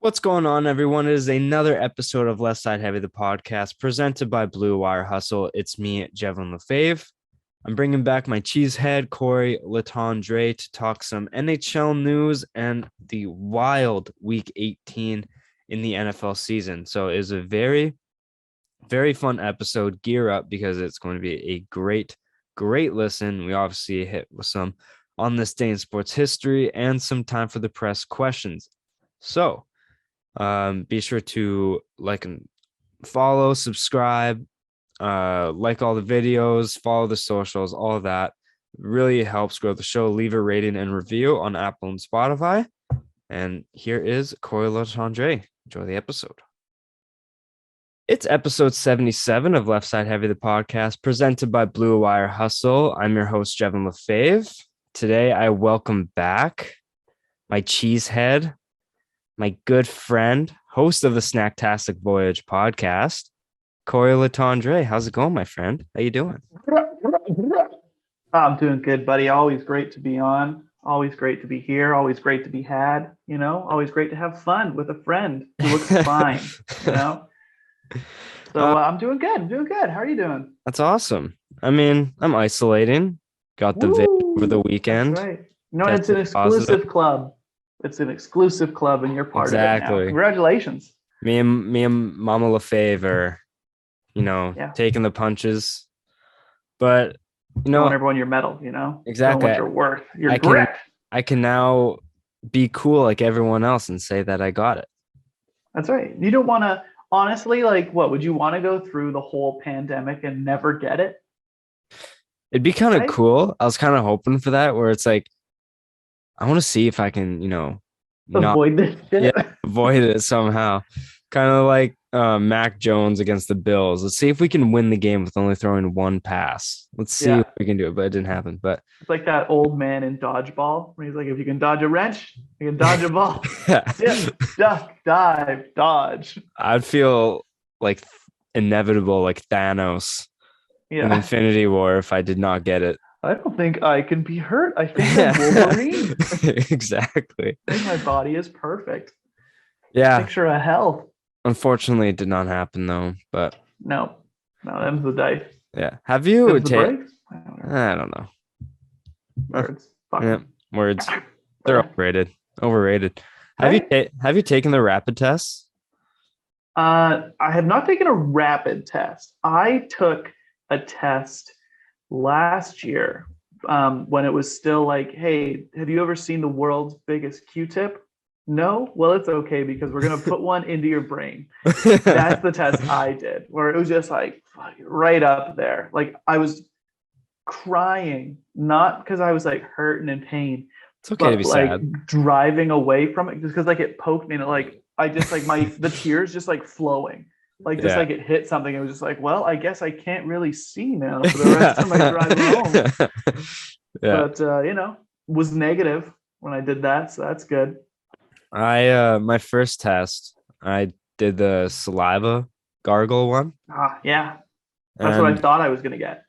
What's going on, everyone? It is another episode of Left Side Heavy, the podcast presented by Blue Wire Hustle. It's me, Jalen Lefebvre. I'm bringing back my cheesehead, Cory Letendre, to talk some NHL news and the wild Week 18 in the NFL season. So it is a very, very fun episode. Gear up because it's going to be a great, great listen. We obviously hit with some on this day in sports history and some time for the press questions. So, be sure to like and follow, subscribe, like all the videos, follow the socials, all of that. Really helps grow the show. Leave a rating and review on Apple and Spotify. And here is Cory Letendre. Enjoy the episode. It's episode 77 of Left Side Heavy, the podcast presented by Blue Wire Hustle. I'm your host, Jalen Lefebvre. Today, I welcome back my cheesehead, my good friend, host of the Snacktastic Voyage podcast, Cory Letendre. How's it going, my friend? How you doing? I'm doing good, buddy. Always great to be on. Always great to be here. Always great to be had. Always great to have fun with a friend who looks fine. So I'm doing good. I'm doing good. How are you doing? That's awesome. I mean, I'm isolating. Got the vid over the weekend. That's right. It's an exclusive club. It's an exclusive club, and you're part of it now. Congratulations. Me and Mama Lefebvre are, taking the punches. But showing everyone your medal, exactly what you're worth, your grit. I can now be cool like everyone else and say that I got it. That's right. You don't want to, honestly, what would you want to go through the whole pandemic and never get it? It'd be kind of cool. I was kind of hoping for that, where it's like, I want to see if I can, avoid this shit. Yeah, avoid it somehow. Kind of like Mac Jones against the Bills. Let's see if we can win the game with only throwing one pass. Let's see if we can do it, but it didn't happen. But it's like that old man in dodgeball where he's like, if you can dodge a wrench, you can dodge a ball. Dip, duck, dive, dodge. I'd feel like inevitable, like Thanos in Infinity War if I did not get it. I don't think I can be hurt. I think I'm Wolverine. Exactly. I think my body is perfect. Yeah. Picture of health. Unfortunately, it did not happen though. But no, them's the dice. Yeah. Have you taken? I don't know. Words. Yeah, words. They're overrated. Have you taken the rapid tests? I have not taken a rapid test. I took a test last year when it was still like, hey, have you ever seen the world's biggest Q-tip? No? Well, it's okay because we're going to put one into your brain. That's the test I did, where it was just like right up there. Like I was crying, not because I was like hurt and in pain. It's okay to be sad. Driving away from it just because it poked me and I just the tears just flowing. Like it hit something. It was just like, well, I guess I can't really see now for the rest of my drive home. But was negative when I did that, so that's good. My first test, I did the saliva gargle one. Yeah. That's what I thought I was gonna get.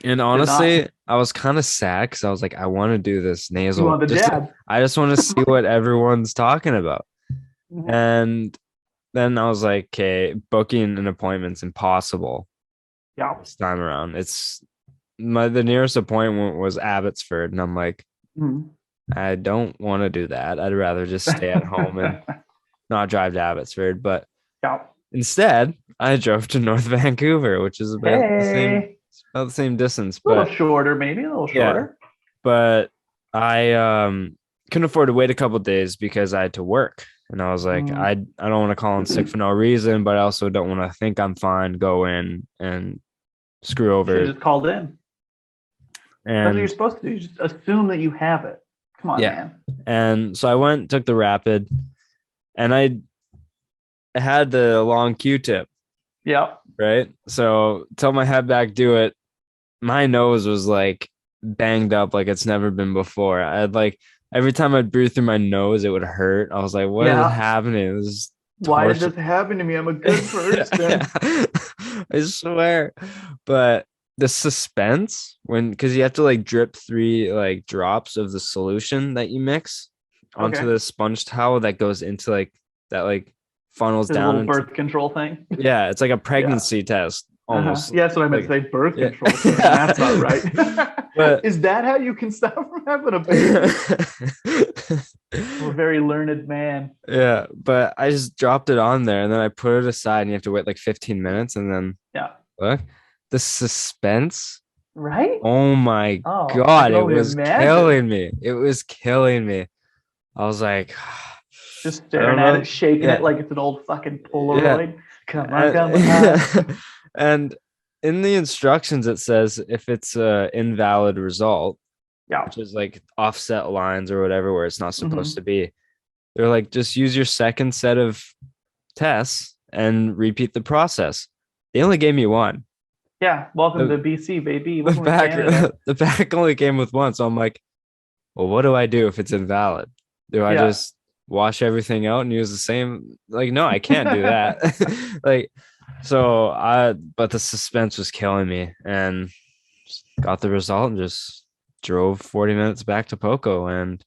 And honestly, I was kind of sad because I was like, I want to do this nasal. You want the jab? I just want to see what everyone's talking about. Mm-hmm. And then I was like, okay, booking an appointment's impossible. Yeah. This time around. The nearest appointment was Abbotsford. And I'm like, I don't want to do that. I'd rather just stay at home and not drive to Abbotsford. But instead, I drove to North Vancouver, which is about the same distance. A little shorter, maybe. A little shorter. Yeah, but I couldn't afford to wait a couple of days because I had to work. And I was like, I don't want to call in sick for no reason, but I also don't want to think I'm fine, go in and screw over. You just called in. And that's what you're supposed to do. You just assume that you have it. Come on, man. And so I went, took the rapid, and I had the long Q-tip. Yeah. Right? So tell my head back, do it. My nose was banged up like it's never been before. I had every time I'd breathe through my nose, it would hurt. I was like, what is happening? Why did this happen to me? I'm a good person. I swear. But the suspense because you have to drip 3 drops of the solution that you mix onto the sponge towel that goes into that like funnels There's a down little into. birth control thing. Yeah, it's like a Yeah. pregnancy test Uh-huh. almost. Yeah, that's what I meant to Like, say. Birth yeah. control thing. That's not right. But Is that how you can stop from having a baby? I'm a very learned man. yeah, but I just dropped it on there and then I put it aside and you have to wait like 15 minutes and then Yeah. look, the suspense. Right? Oh my Oh, I God, can it only was imagine. killing me. It was killing me. I was like, Just I staring don't at it, know. shaking it Yeah, like it's an old fucking yeah. Polaroid. Come on, come on. And, and in the instructions, it says if it's a invalid result, Yeah. which is like offset lines or whatever, where it's not supposed Hmm. to be, they're like, just use your second set of tests and repeat the process. They only gave me one. Yeah. Welcome The, to BC, baby. the Welcome to back, Canada. the back only came with one. So I'm like, well, what do I do if it's invalid? Do I Yeah. just wash everything out and use the same? Like, no, I can't do that. Like, but the suspense was killing me and got the result and just drove 40 minutes back to Poco and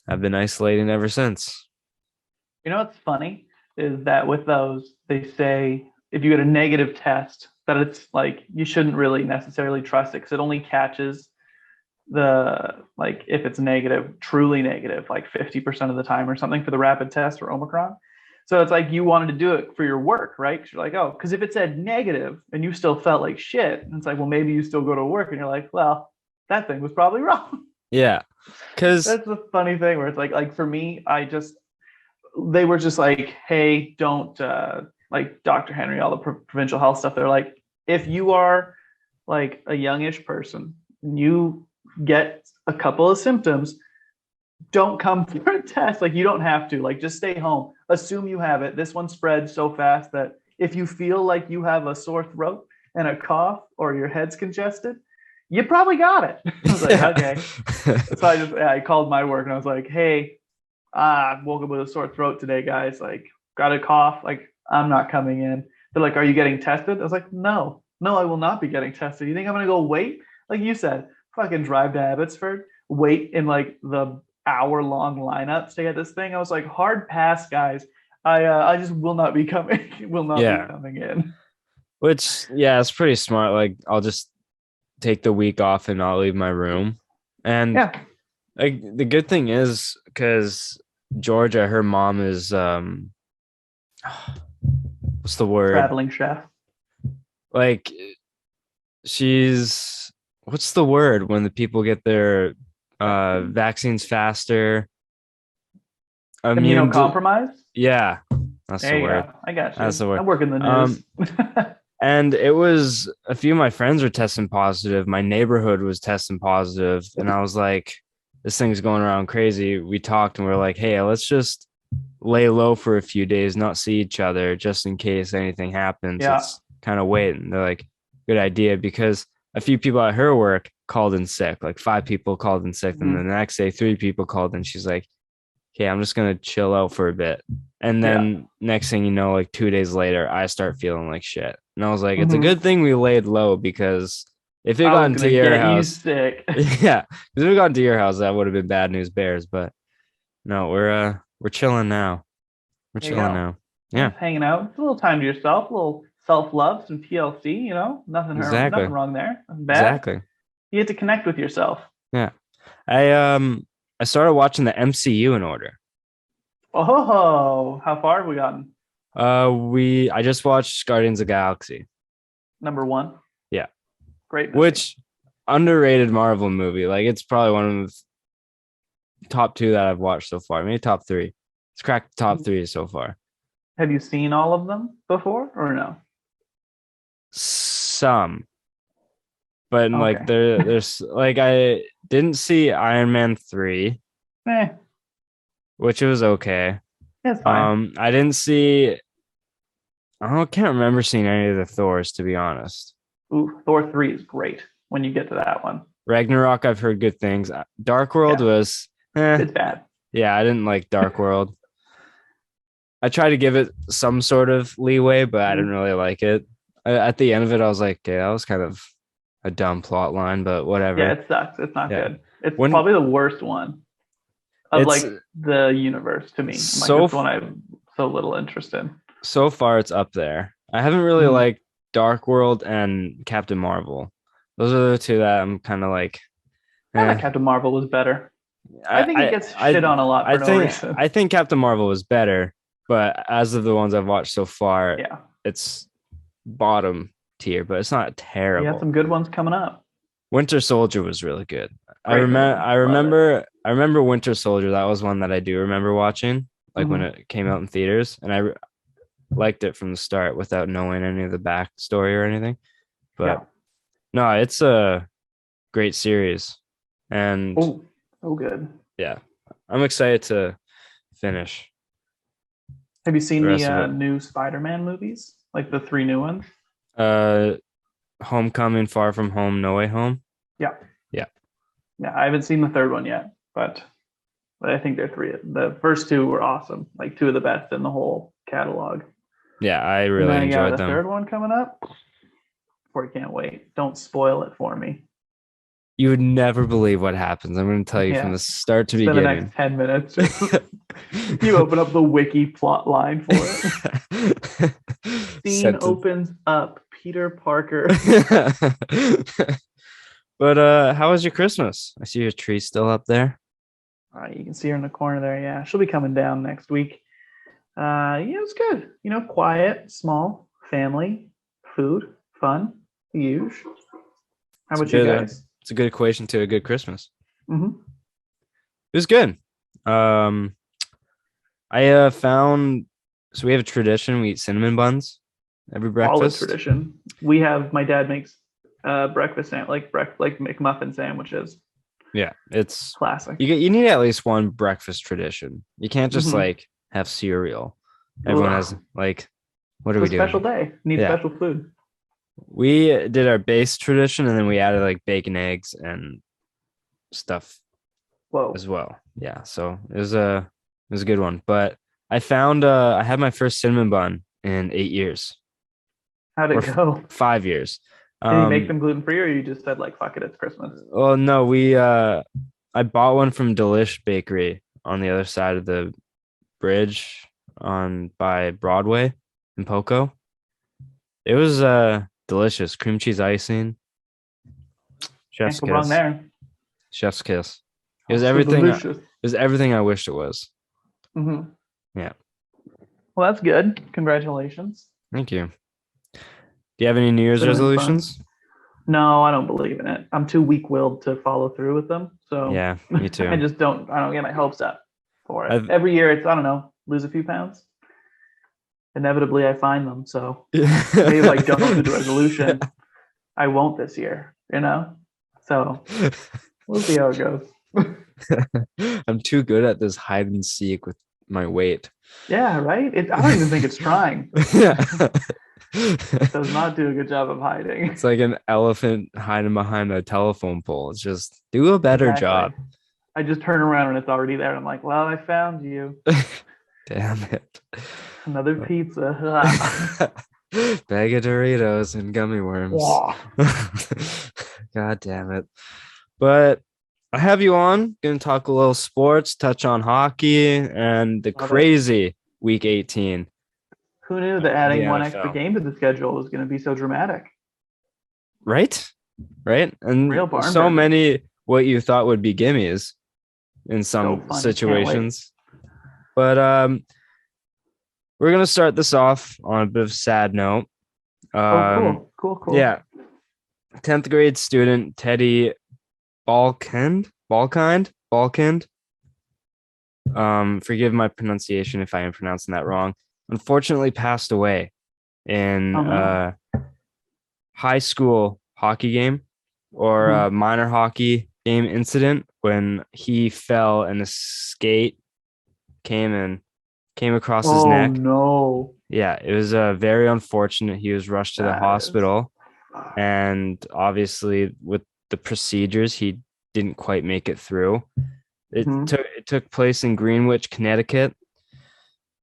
I've been isolating ever since. You know what's funny is that with those, they say if you get a negative test, that it's like you shouldn't really necessarily trust it because it only catches the like if it's negative, truly negative, like 50% of the time or something for the rapid test for Omicron. So it's like you wanted to do it for your work, right? Because you're like, oh, because if it said negative and you still felt like shit, and it's like, well, maybe you still go to work, and you're like, well, that thing was probably wrong. Yeah. Cause That's the funny thing where it's like for me, I just they were just like, hey, don't like Dr. Henry, all the provincial health stuff. They're like, if you are like a youngish person, you get a couple of symptoms, don't come for a test. Like you don't have to. Like just stay home. Assume you have it. This one spreads so fast that if you feel like you have a sore throat and a cough or your head's congested, you probably got it. I was like, yeah. okay. So I called my work and I was like, hey, woke up with a sore throat today, guys. Like, got a cough. Like, I'm not coming in. They're like, are you getting tested? I was like, no, no, I will not be getting tested. You think I'm gonna go wait? Like you said, fucking drive to Abbotsford, wait in like the hour-long lineups to get this thing. I was like, hard pass, guys. I just will not be coming. Will not be Yeah. coming in. Which, yeah, it's pretty smart. Like, I'll just take the week off and not leave my room. And Yeah, like the good thing is because Georgia, her mom is what's the word? traveling chef. Like she's what's the word when the people get their vaccines faster? Immune to, Immunocompromised. yeah, that's the There you word. go. I got That's you. the I word. work in the Um, news. and it was a few of my friends were testing positive. My neighborhood was testing positive, and I was like, this thing's going around crazy. We talked and we are like, hey, let's just lay low for a few days, not see each other just in case anything happens. Yeah. Let's kind of wait. And they're like, good idea, because a few people at her work called in sick, like 5 people called in sick. And then Mhm. the next day, 3 people called in. She's like, okay, I'm just gonna chill out for a bit. And Yeah. then next thing you know, like 2 days later, I start feeling like shit. And I was like, it's a Mhm. good thing we laid low because if it I got was into gonna your get you house, sick. yeah, because if it got into your house, that would have been bad news bears. But no, we're chilling now. We're There you chilling go. now. Yeah, Yeah, just hanging out. It's a little time to yourself, a little self-love, some TLC, nothing exactly. wrong there. Nothing bad. Exactly. You get to connect with yourself. Yeah. I started watching the MCU in order. Oh, how far have we gotten? I just watched Guardians of the Galaxy. Number one. Yeah. Great movie. Which underrated Marvel movie. Like it's probably one of the top two that I've watched so far. Maybe top three. It's cracked top three so far. Have you seen all of them before or no? Some, but like Okay. there's like I didn't see Iron Man 3, Eh, which was okay. it's fine. I didn't see I can't remember seeing any of the Thors, to be honest. Ooh, Thor 3 is great when you get to that one. Ragnarok, I've heard good things. Dark World Yeah, was, it's bad. yeah, I didn't like Dark World. I tried to give it some sort of leeway, but I didn't Mhm. really like it. At the end of it, I was like, yeah, that was kind of a dumb plot line, but Yeah, whatever. it sucks. It's not Yeah. good. It's When, probably the worst one. of It's like the universe to me. Like so it's one I have so little interest in. so far it's up there. I haven't really Mhm. liked Dark World and Captain Marvel. Those are the two that I'm kind of like, I thought eh. Captain Marvel was better. I I think it I gets I shit on a lot I for no think reason. I think Captain Marvel was better, but as of the ones I've watched so far, Yeah, it's bottom tier, but it's not we got terrible. some good ones coming up. Winter Soldier was really good. Great movie, love it. I remember Winter Soldier. That was one that I do remember watching, like when Hmm. it came out in theaters, and liked it from the start without knowing any of the backstory or anything. Yeah. But no, it's a great series, and Oh, so good. yeah, I'm excited to finish Have you the seen the rest of it. new Spider-Man movies? Like the three new ones? Uh, Homecoming, Far From Home, No Way Home. Yeah. Yeah, Yeah, I haven't seen the third one yet, but I think they're three. The first two were awesome, like two of the best in the whole catalog. yeah, I And really then I got enjoyed a them. third one coming up. Boy, can't wait. Don't spoil it for me. You would never believe what happens. I'm going to tell you from Yeah, the start to spend the next beginning. 10 minutes. You open up the wiki plot line for it. Scene Sentence. opens up. Peter Parker. But how was your Christmas? I see your tree still up there. You can see her in the corner there. Yeah, she'll be coming down next week. Yeah, it's good. Quiet, small, family, food, fun, the usual. How It's a about you good guys? it's a good equation to a good Christmas. Mm-hmm. It was good. Um, I found so we have a tradition. We eat cinnamon buns every Solid breakfast. tradition. My dad makes breakfast like McMuffin sandwiches. Yeah, it's Classic. you need at least one breakfast tradition. You can't just Mm-hmm. like have cereal. Everyone has Ugh. like, what are It's we a special doing? day. Need Yeah, special food. we did our base tradition and then we added like bacon, eggs, and stuff Whoa. as well. Yeah, so it was a good one. But I found I had my first cinnamon bun in 8 years How'd or it go? 5 years. Did he make Um, them gluten free, or you just said like fuck it, it's Christmas? well, no, we I bought one from Delish Bakery on the other side of the bridge on by Broadway in Poco. It was delicious. Cream cheese icing, Can't chef's go wrong kiss. there. Chef's kiss. It Oh, was so everything it delicious. was everything I wished it was. Mm-hmm. Yeah. Well, that's good. Congratulations. Thank you. Do you have any New Year's Cinnamon buns. resolutions? No, I don't believe in it. I'm too weak-willed to follow through with them. So Yeah, me I too. just don't. I don't get my hopes up for it. I've Every year, it's I don't know, lose a few pounds. Inevitably, I find them. So maybe if I don't do the resolution, I won't this year. So we'll see how it goes. I'm too good at this hide and seek with my weight. Yeah, right. I don't even think it's trying. Yeah. It does not do a good job of hiding. It's like an elephant hiding behind a telephone pole. It's just do a better Exactly. job. I just turn around and it's already there. I'm like, well, I found you. Damn it. Another pizza. Bag of Doritos and gummy worms. Wow. God damn it. But I have you on. Gonna talk a little sports, touch on hockey and the Love it. crazy week 18 Who knew that of the adding one extra NFL. game to the schedule was going to be so dramatic? Right? Right? Real And barn so burner. many what you thought would be gimmies in So some fun. Can't wait. situations. But we're gonna start this off on a bit of a sad note. Oh, Um, cool. Cool, cool. yeah, 10th grade student Teddy Balkind. Forgive my pronunciation if I am pronouncing that wrong. Unfortunately, passed away in Oh, no. high school hockey game or a Mhm. minor hockey game incident when he fell and a skate came across his Oh, neck. no. Yeah, it was very unfortunate. He was rushed to the That is. hospital, and obviously with the procedures, he didn't quite make it through. Mhm. It took place in Greenwich, Connecticut.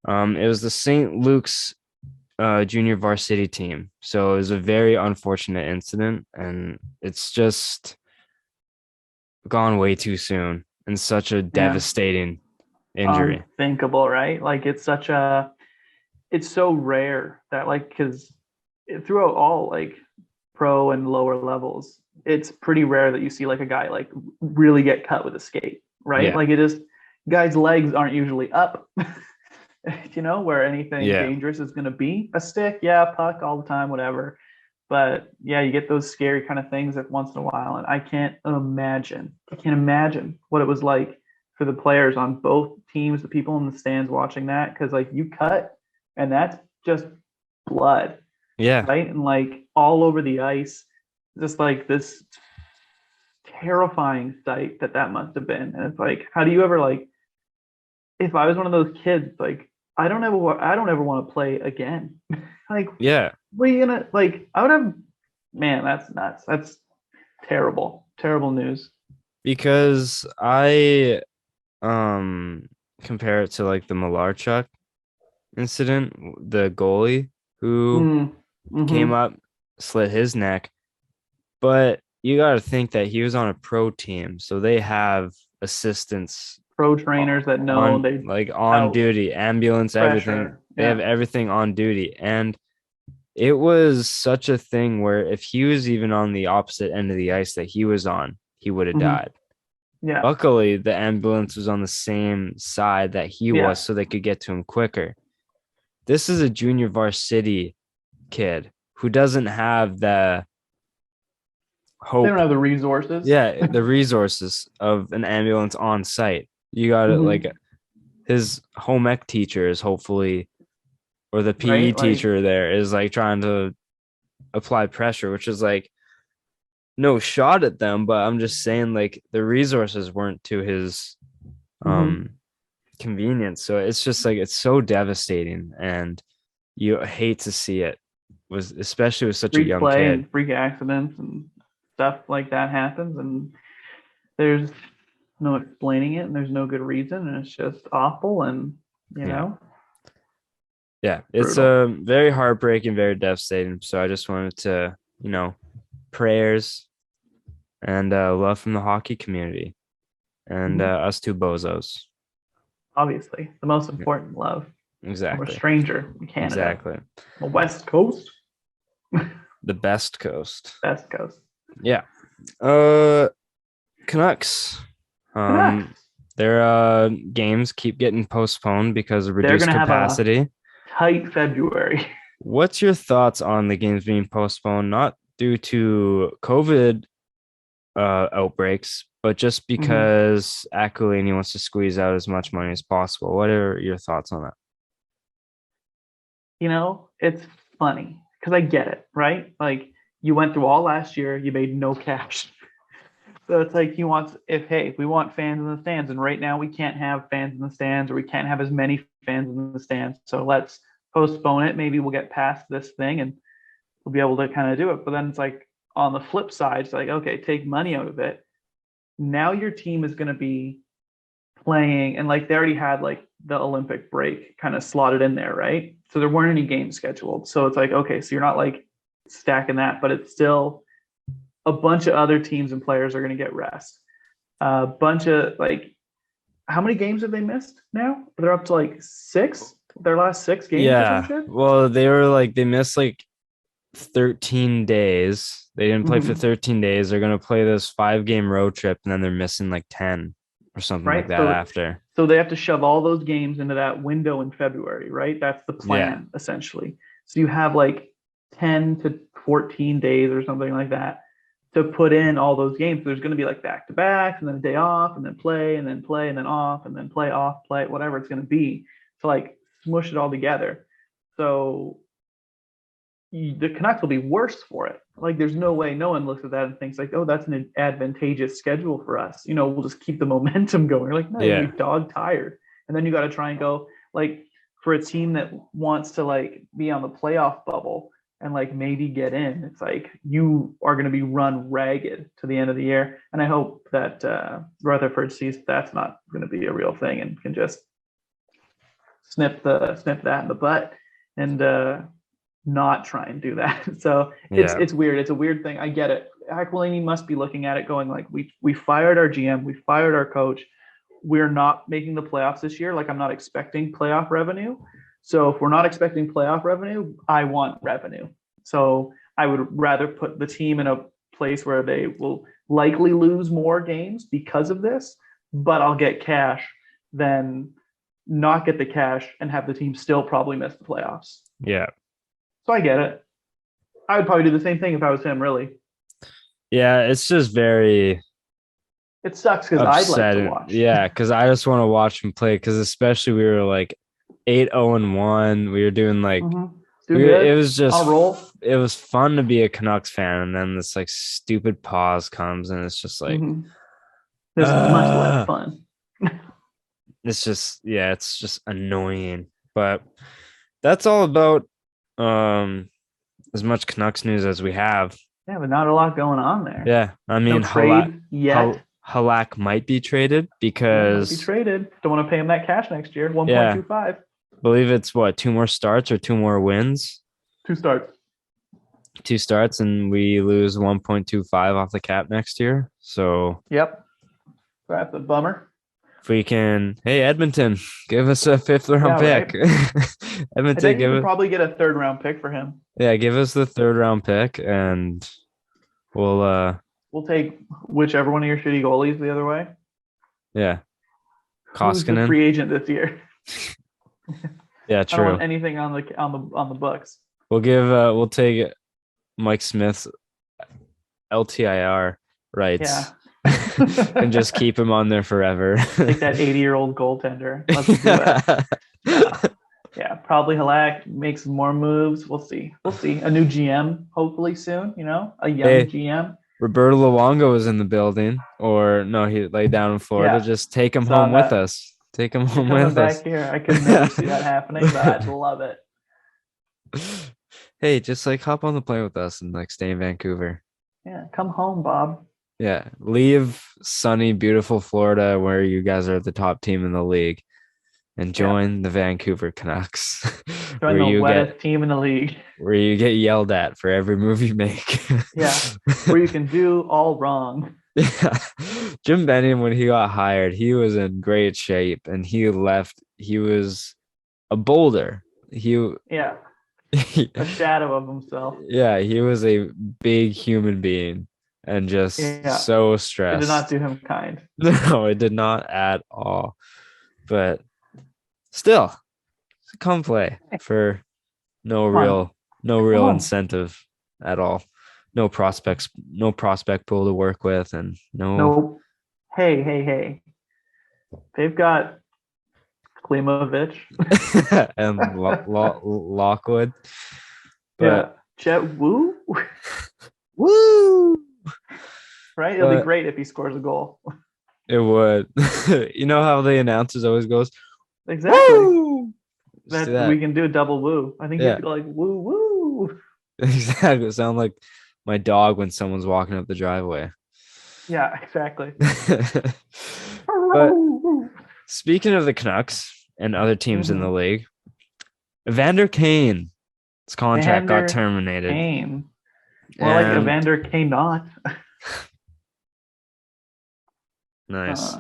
It was the St. Luke's junior varsity team, so it was a very unfortunate incident, and it's just gone way too soon. and such a devastating injury. Unthinkable, right? Like it's so rare that like because throughout all like pro and lower levels, it's pretty rare that you see like a guy like really get cut with a skate, right? Yeah. Like it is guys' legs aren't usually up, where anything Yeah. dangerous is going to be a stick, yeah, puck all the time, whatever. But yeah, you get those scary kind of things every once in a while, and I can't imagine what it was like for the players on both teams, the people in the stands watching that, because like you cut, and that's just blood, Yeah. right? And like all over the ice, just like this terrifying sight that must have been. And it's like, how do you ever like? If I was one of those kids, like I don't ever want to play again. Like, Yeah. what are you gonna like? I would have, man, that's nuts. That's terrible news. Because I compare it to like the Malarchuk incident, the goalie who came Mm-hmm. up, slit his neck. But you got to think that he was on a pro team, so they have assistants Pro trainers that know on they like on out duty, ambulance, everything. pressure. They have Yeah. everything on duty. And it was such a thing where if he was even on the opposite end of the ice that he was on, he would have Mm-hmm. died. Yeah. Luckily, the ambulance was on the same side that he Yeah. was, so they could get to him quicker. This is a junior varsity kid who doesn't have the They don't hope, have the resources. yeah, the resources of an ambulance on site. You got to like Mm-hmm. his home ec teacher is hopefully, or the PE Right? Like, teacher there is like trying to apply pressure, which is like no shot at them, but I'm just saying like the resources weren't to his mm-hmm. um convenience. So it's just like it's so devastating and you hate to see it was especially with such a Freak young play kid. and freak accidents and stuff like that happens, and there's no explaining it, and there's no good reason, and it's just awful, and you Yeah. know, Yeah. It's brutal. a very heartbreaking, very devastating. So I just wanted to, prayers and love from the hockey community and Mm-hmm. us two bozos. Obviously, the most Yeah, important love from a exactly. stranger in Canada, Exactly. the West Coast, The best coast. West Coast. Yeah. Canucks. Canucks. Their games keep getting postponed because of They're reduced gonna have a capacity. tight February. What's your thoughts on the games being postponed, not due to COVID outbreaks, but just Mm-hmm. because Aquilini wants to squeeze out as much money as possible? What are your thoughts on that? It's funny because I get it, right? Like you went through all last year, you made no cash. So it's like he wants if we want fans in the stands, and right now we can't have fans in the stands, or we can't have as many fans in the stands. So let's postpone it. Maybe we'll get past this thing and we'll be able to kind of do it. But then it's like on the flip side, it's like, okay, take money out of it. Now your team is going to be playing, and like they already had like the Olympic break kind of slotted in there, right? So there weren't any games scheduled. So it's like, okay, so you're not like stacking that, but it's still a bunch of other teams and players are going to get rest. A bunch of like, how many games have they missed now? They're up to like six, their last six games or some Yeah. shit. Well, they missed like 13 days. They didn't play for Mm-hmm. 13 days. They're going to play this 5 game road trip and then they're missing like 10 or something like Right. that So after. so they have to shove all those games into that window in February, right? That's the Yeah. plan essentially. So you have like 10 to 14 days or something like that to put in all those games. There's going to be like back to backs and then a day off and then play and then play and then off and then play off, play, whatever it's going to be to like smush it all together. So the Canucks will be worse for it. Like, there's no way no one looks at that and thinks like, oh, that's an advantageous schedule for us. We'll just keep the momentum going. You're like, no, you're gonna Yeah. be dog tired, and then you got to try and go like for a team that wants to like be on the playoff bubble and like maybe get in. It's like you are going to be run ragged to the end of the year, and I hope that Rutherford sees that's not going to be a real thing and can just snip that in the butt and not try and do that. So it's Yeah. it's weird. It's a weird thing. I get it. Aquilini must be looking at it going like, we fired our GM, we fired our coach. We're not making the playoffs this year. Like, I'm not expecting playoff revenue. So if we're not expecting playoff revenue, I want revenue. So I would rather put the team in a place where they will likely lose more games because of this, but I'll get cash than not get the cash and have the team still probably miss the playoffs. Yeah. So I get it. I would probably do the same thing if I was him, really. Yeah, it's just very It sucks because I'd like to watch. Yeah, because I just want to watch him play. Because especially we were like 8-0-1. We were doing like it was just I'll roll. It was fun to be a Canucks fan, and then this like stupid pause comes, and it's just like This is much less fun. It's just annoying. But that's all about as much Canucks news as we have. Yeah, but not a lot going on there. Yeah, I mean, no trade yet. Halak might be traded because Don't want to pay him that cash next year. 1.25. I believe it's what, 2 more starts or 2 more wins. 2 starts. 2 starts, and we lose 1.25 off the cap next year. So yep, that's a bummer. If we can, hey Edmonton, give us a 5th round pick. Right? Edmonton, you could probably get a 3rd round pick for him. Yeah, give us the 3rd round pick, and we'll take whichever one of your shitty goalies the other way. Yeah, Koskinen. Who's the free agent this year? Yeah, true. I don't want anything on the books. We'll take Mike Smith's LTIR rights. Yeah. And just keep him on there forever. Take that 80-year-old goaltender. Let's do it. Yeah, probably Halak makes more moves. We'll see. A new GM, hopefully soon. A young GM. Roberto Luongo was in the building, or no, he laid down in Florida. Yeah. Just take him home with us. Take him home with us. Back here, I could never see that happening, but I'd love it. Hey, just like hop on the plane with us and like stay in Vancouver. Yeah, come home, Bob. Yeah, leave sunny, beautiful Florida where you guys are the top team in the league and join the Vancouver Canucks. Join the wettest team in the league. Where you get yelled at for every move you make. Yeah, where you can do all wrong. Yeah, Jim Benning, when he got hired, he was in great shape, and he left. He was a boulder. A shadow of himself. Yeah, he was a big human being. And just so stressed. It did not do him kind. No, it did not at all. But still, come play for no real incentive at all. No prospect pool to work with, and no. Hey. They've got Klimovich and Lockwood. But Chet Woo. Woo! Right? It'll be great if he scores a goal. It would. You know how the announcers always goes, exactly. Woo! That we can do a double woo. I think you'd be like, woo woo. Exactly. It sounds like my dog when someone's walking up the driveway. Yeah, exactly. But speaking of the Canucks and other teams in the league, Evander Kane's contract got terminated. Kane. More like Evander Kane not. Nice.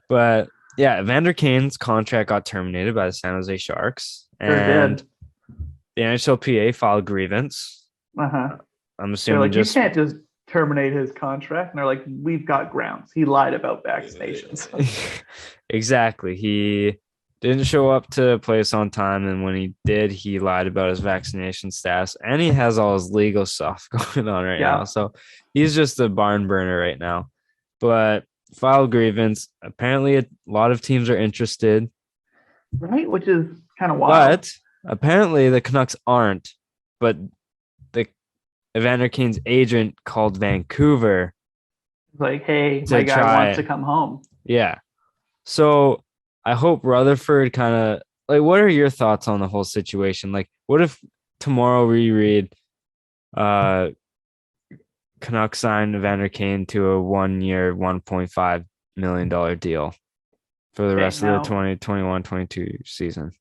But yeah, Evander Kane's contract got terminated by the San Jose Sharks. And the NHLPA filed grievance. I'm assuming you can't just terminate his contract. And they're like, we've got grounds. He lied about vaccinations. Exactly. He didn't show up to place on time, and when he did, he lied about his vaccination status, and he has all his legal stuff going on right now. So he's just a barn burner right now. But filed grievance. Apparently, a lot of teams are interested. Right, which is kind of wild. But apparently, the Canucks aren't. But the Evander Kane's agent called Vancouver. Like, hey, my guy wants to come home. Yeah. So I hope Rutherford kind of like, what are your thoughts on the whole situation? Like, what if tomorrow we read Canucks sign Evander Kane to a 1-year, $1.5 million deal for the rest of the 2021-22 season?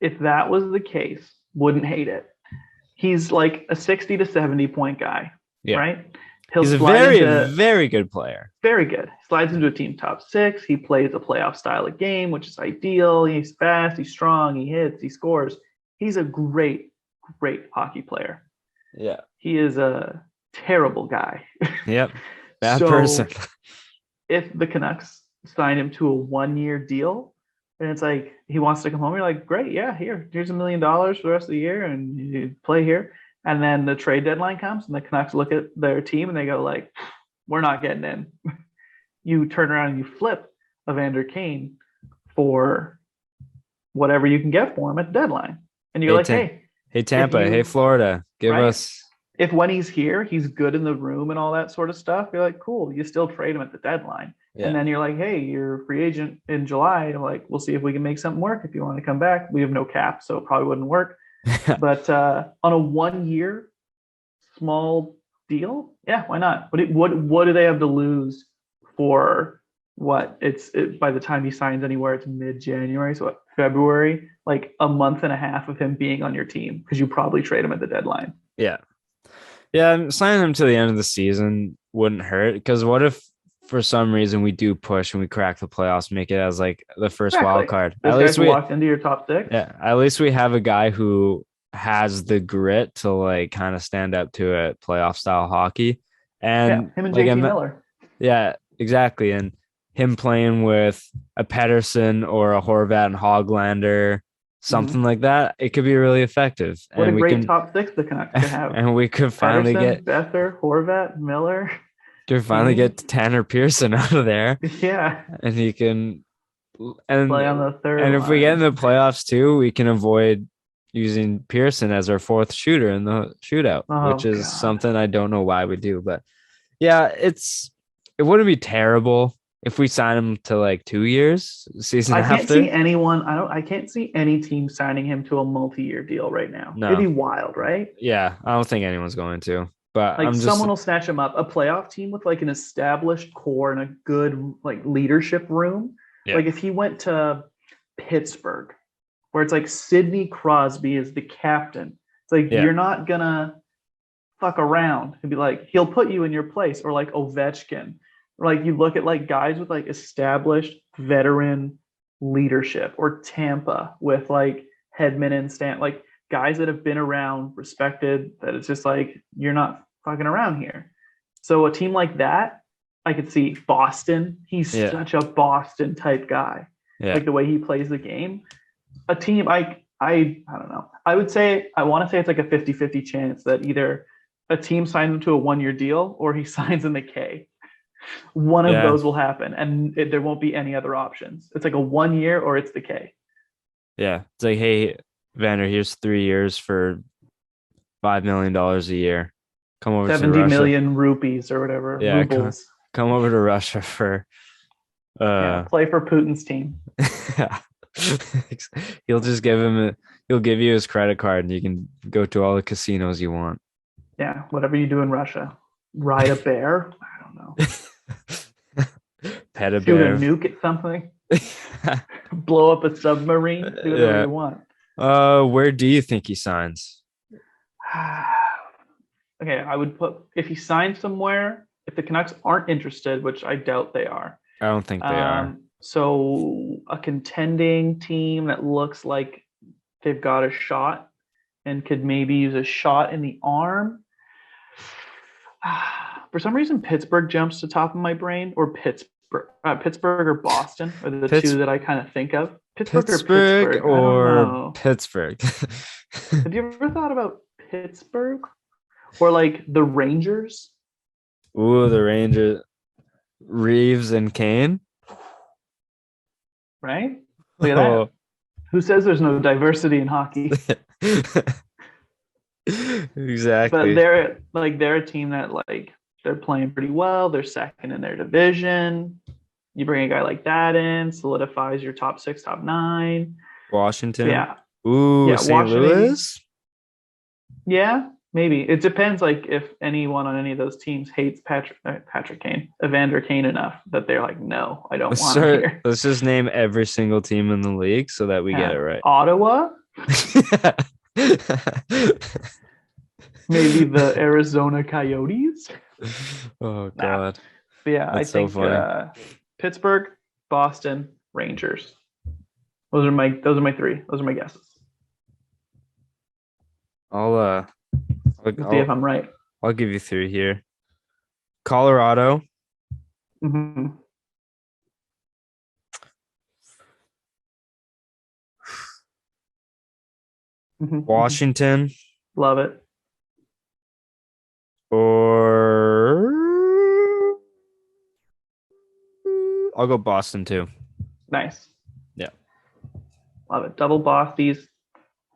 If that was the case, wouldn't hate it. He's like a 60 to 70 point guy, right? He'll He's a slide very, into very good player. very good. Slides into a team top 6. He plays a playoff style of game, which is ideal. He's fast. He's strong. He hits. He scores. He's a great, great hockey player. Yeah. He is a terrible guy. Yep. Bad So person. if the Canucks sign him to a 1-year deal, and it's like he wants to come home, you're like, great, yeah, here's $1 million for the rest of the year, and you play here. And then the trade deadline comes, and the Canucks look at their team and they go like, we're not getting in. You turn around and you flip Evander Kane for whatever you can get for him at the deadline, and you're hey Tampa, hey Florida, give right? us. If when he's here, he's good in the room and all that sort of stuff, you're like, cool, you still trade him at the deadline. Yeah. And then you're like, hey, you're a free agent in July. You're like, we'll see if we can make something work if you want to come back. We have no cap, so it probably wouldn't work. But on a 1-year small deal, yeah, why not? What do they have to lose for what? By the time he signs anywhere, it's mid-January, so February, like a month and a half of him being on your team because you probably trade him at the deadline. Yeah. Yeah, signing him to the end of the season wouldn't hurt, because what if for some reason we do push and we crack the playoffs, make it as like the first wild card? At least we walked into your top 6. Yeah, at least we have a guy who has the grit to like kind of stand up to a playoff style hockey. And him and like, JT Miller. Yeah, exactly. And him playing with a Pedersen or a Horvat and Hoglander, something like that, it could be really effective. What a great top 6 the Canucks could have. And we could finally Pedersen, Bether, Horvat, Miller. Could finally get Tanner Pearson out of there. Yeah. And he can play on the third And line. if we get in the playoffs too, we can avoid using Pearson as our 4th shooter in the shootout, which is something I don't know why we do. But yeah, it wouldn't be terrible if we sign him to like 2 years season after. I can't see any team signing him to a multi-year deal right now. No. It'd be wild, right? Yeah, I don't think anyone's going to. But like someone will snatch him up. A playoff team with like an established core and a good like leadership room. Yeah. Like if he went to Pittsburgh, where it's like Sidney Crosby is the captain. It's like you're not gonna fuck around and be like, he'll put you in your place, or like Ovechkin. Like you look at like guys with like established veteran leadership, or Tampa with like Hedman and Stan, like guys that have been around, respected, that it's just like, you're not fucking around here. So a team like that, I could see. Boston, he's such a Boston type guy. Like the way he plays the game. A team, I don't know. I want to say it's like a 50-50 chance that either a team signs him to a 1-year deal or he signs in the K. One of those will happen, and there won't be any other options. It's like a 1 year or it's the K. Yeah. It's like, hey, Vander, here's 3 years for $5 million a year. Come over 70 to Russia. million rupees or whatever. Yeah, rubles. Come over to Russia for play for Putin's team. He'll just he'll give you his credit card and you can go to all the casinos you want. Yeah, whatever you do in Russia. Ride a bear? I don't know. Pet a Shoot bear. a nuke at something. Blow up a submarine. Do whatever you want. Where do you think he signs? Okay, I would put, if he signs somewhere, if the Canucks aren't interested, which I doubt they are. I don't think they are. So a contending team that looks like they've got a shot and could maybe use a shot in the arm. For some reason, Pittsburgh jumps to top of my brain, or Pittsburgh or Boston are the two that I kind of think of. Pittsburgh or Pittsburgh. Have you ever thought about Pittsburgh or like the Rangers? Ooh, the Rangers. Reeves and Kane. Right? Look at that. Who says there's no diversity in hockey? Exactly. But they're a team that like they're playing pretty well. They're second in their division. You bring a guy like that in, solidifies your top 6, top 9. Washington. Yeah. Ooh, yeah, St. Louis. Yeah, maybe. It depends. Like if anyone on any of those teams hates Patrick Kane, Evander Kane enough that they're like, no, I don't want him here. Let's just name every single team in the league so that we get it right. Ottawa. Maybe the Arizona Coyotes. Oh Nah. God, But yeah, I that's so think funny. Pittsburgh, Boston, Rangers. Those are my three. Those are my guesses. I'll uh, I'll, We'll see if I'll I'm right. I'll give you three here. Colorado, Mm-hmm. Mm-hmm. Washington, Love it. or I'll go Boston too. Nice. Yeah, Love it. Double Bosties,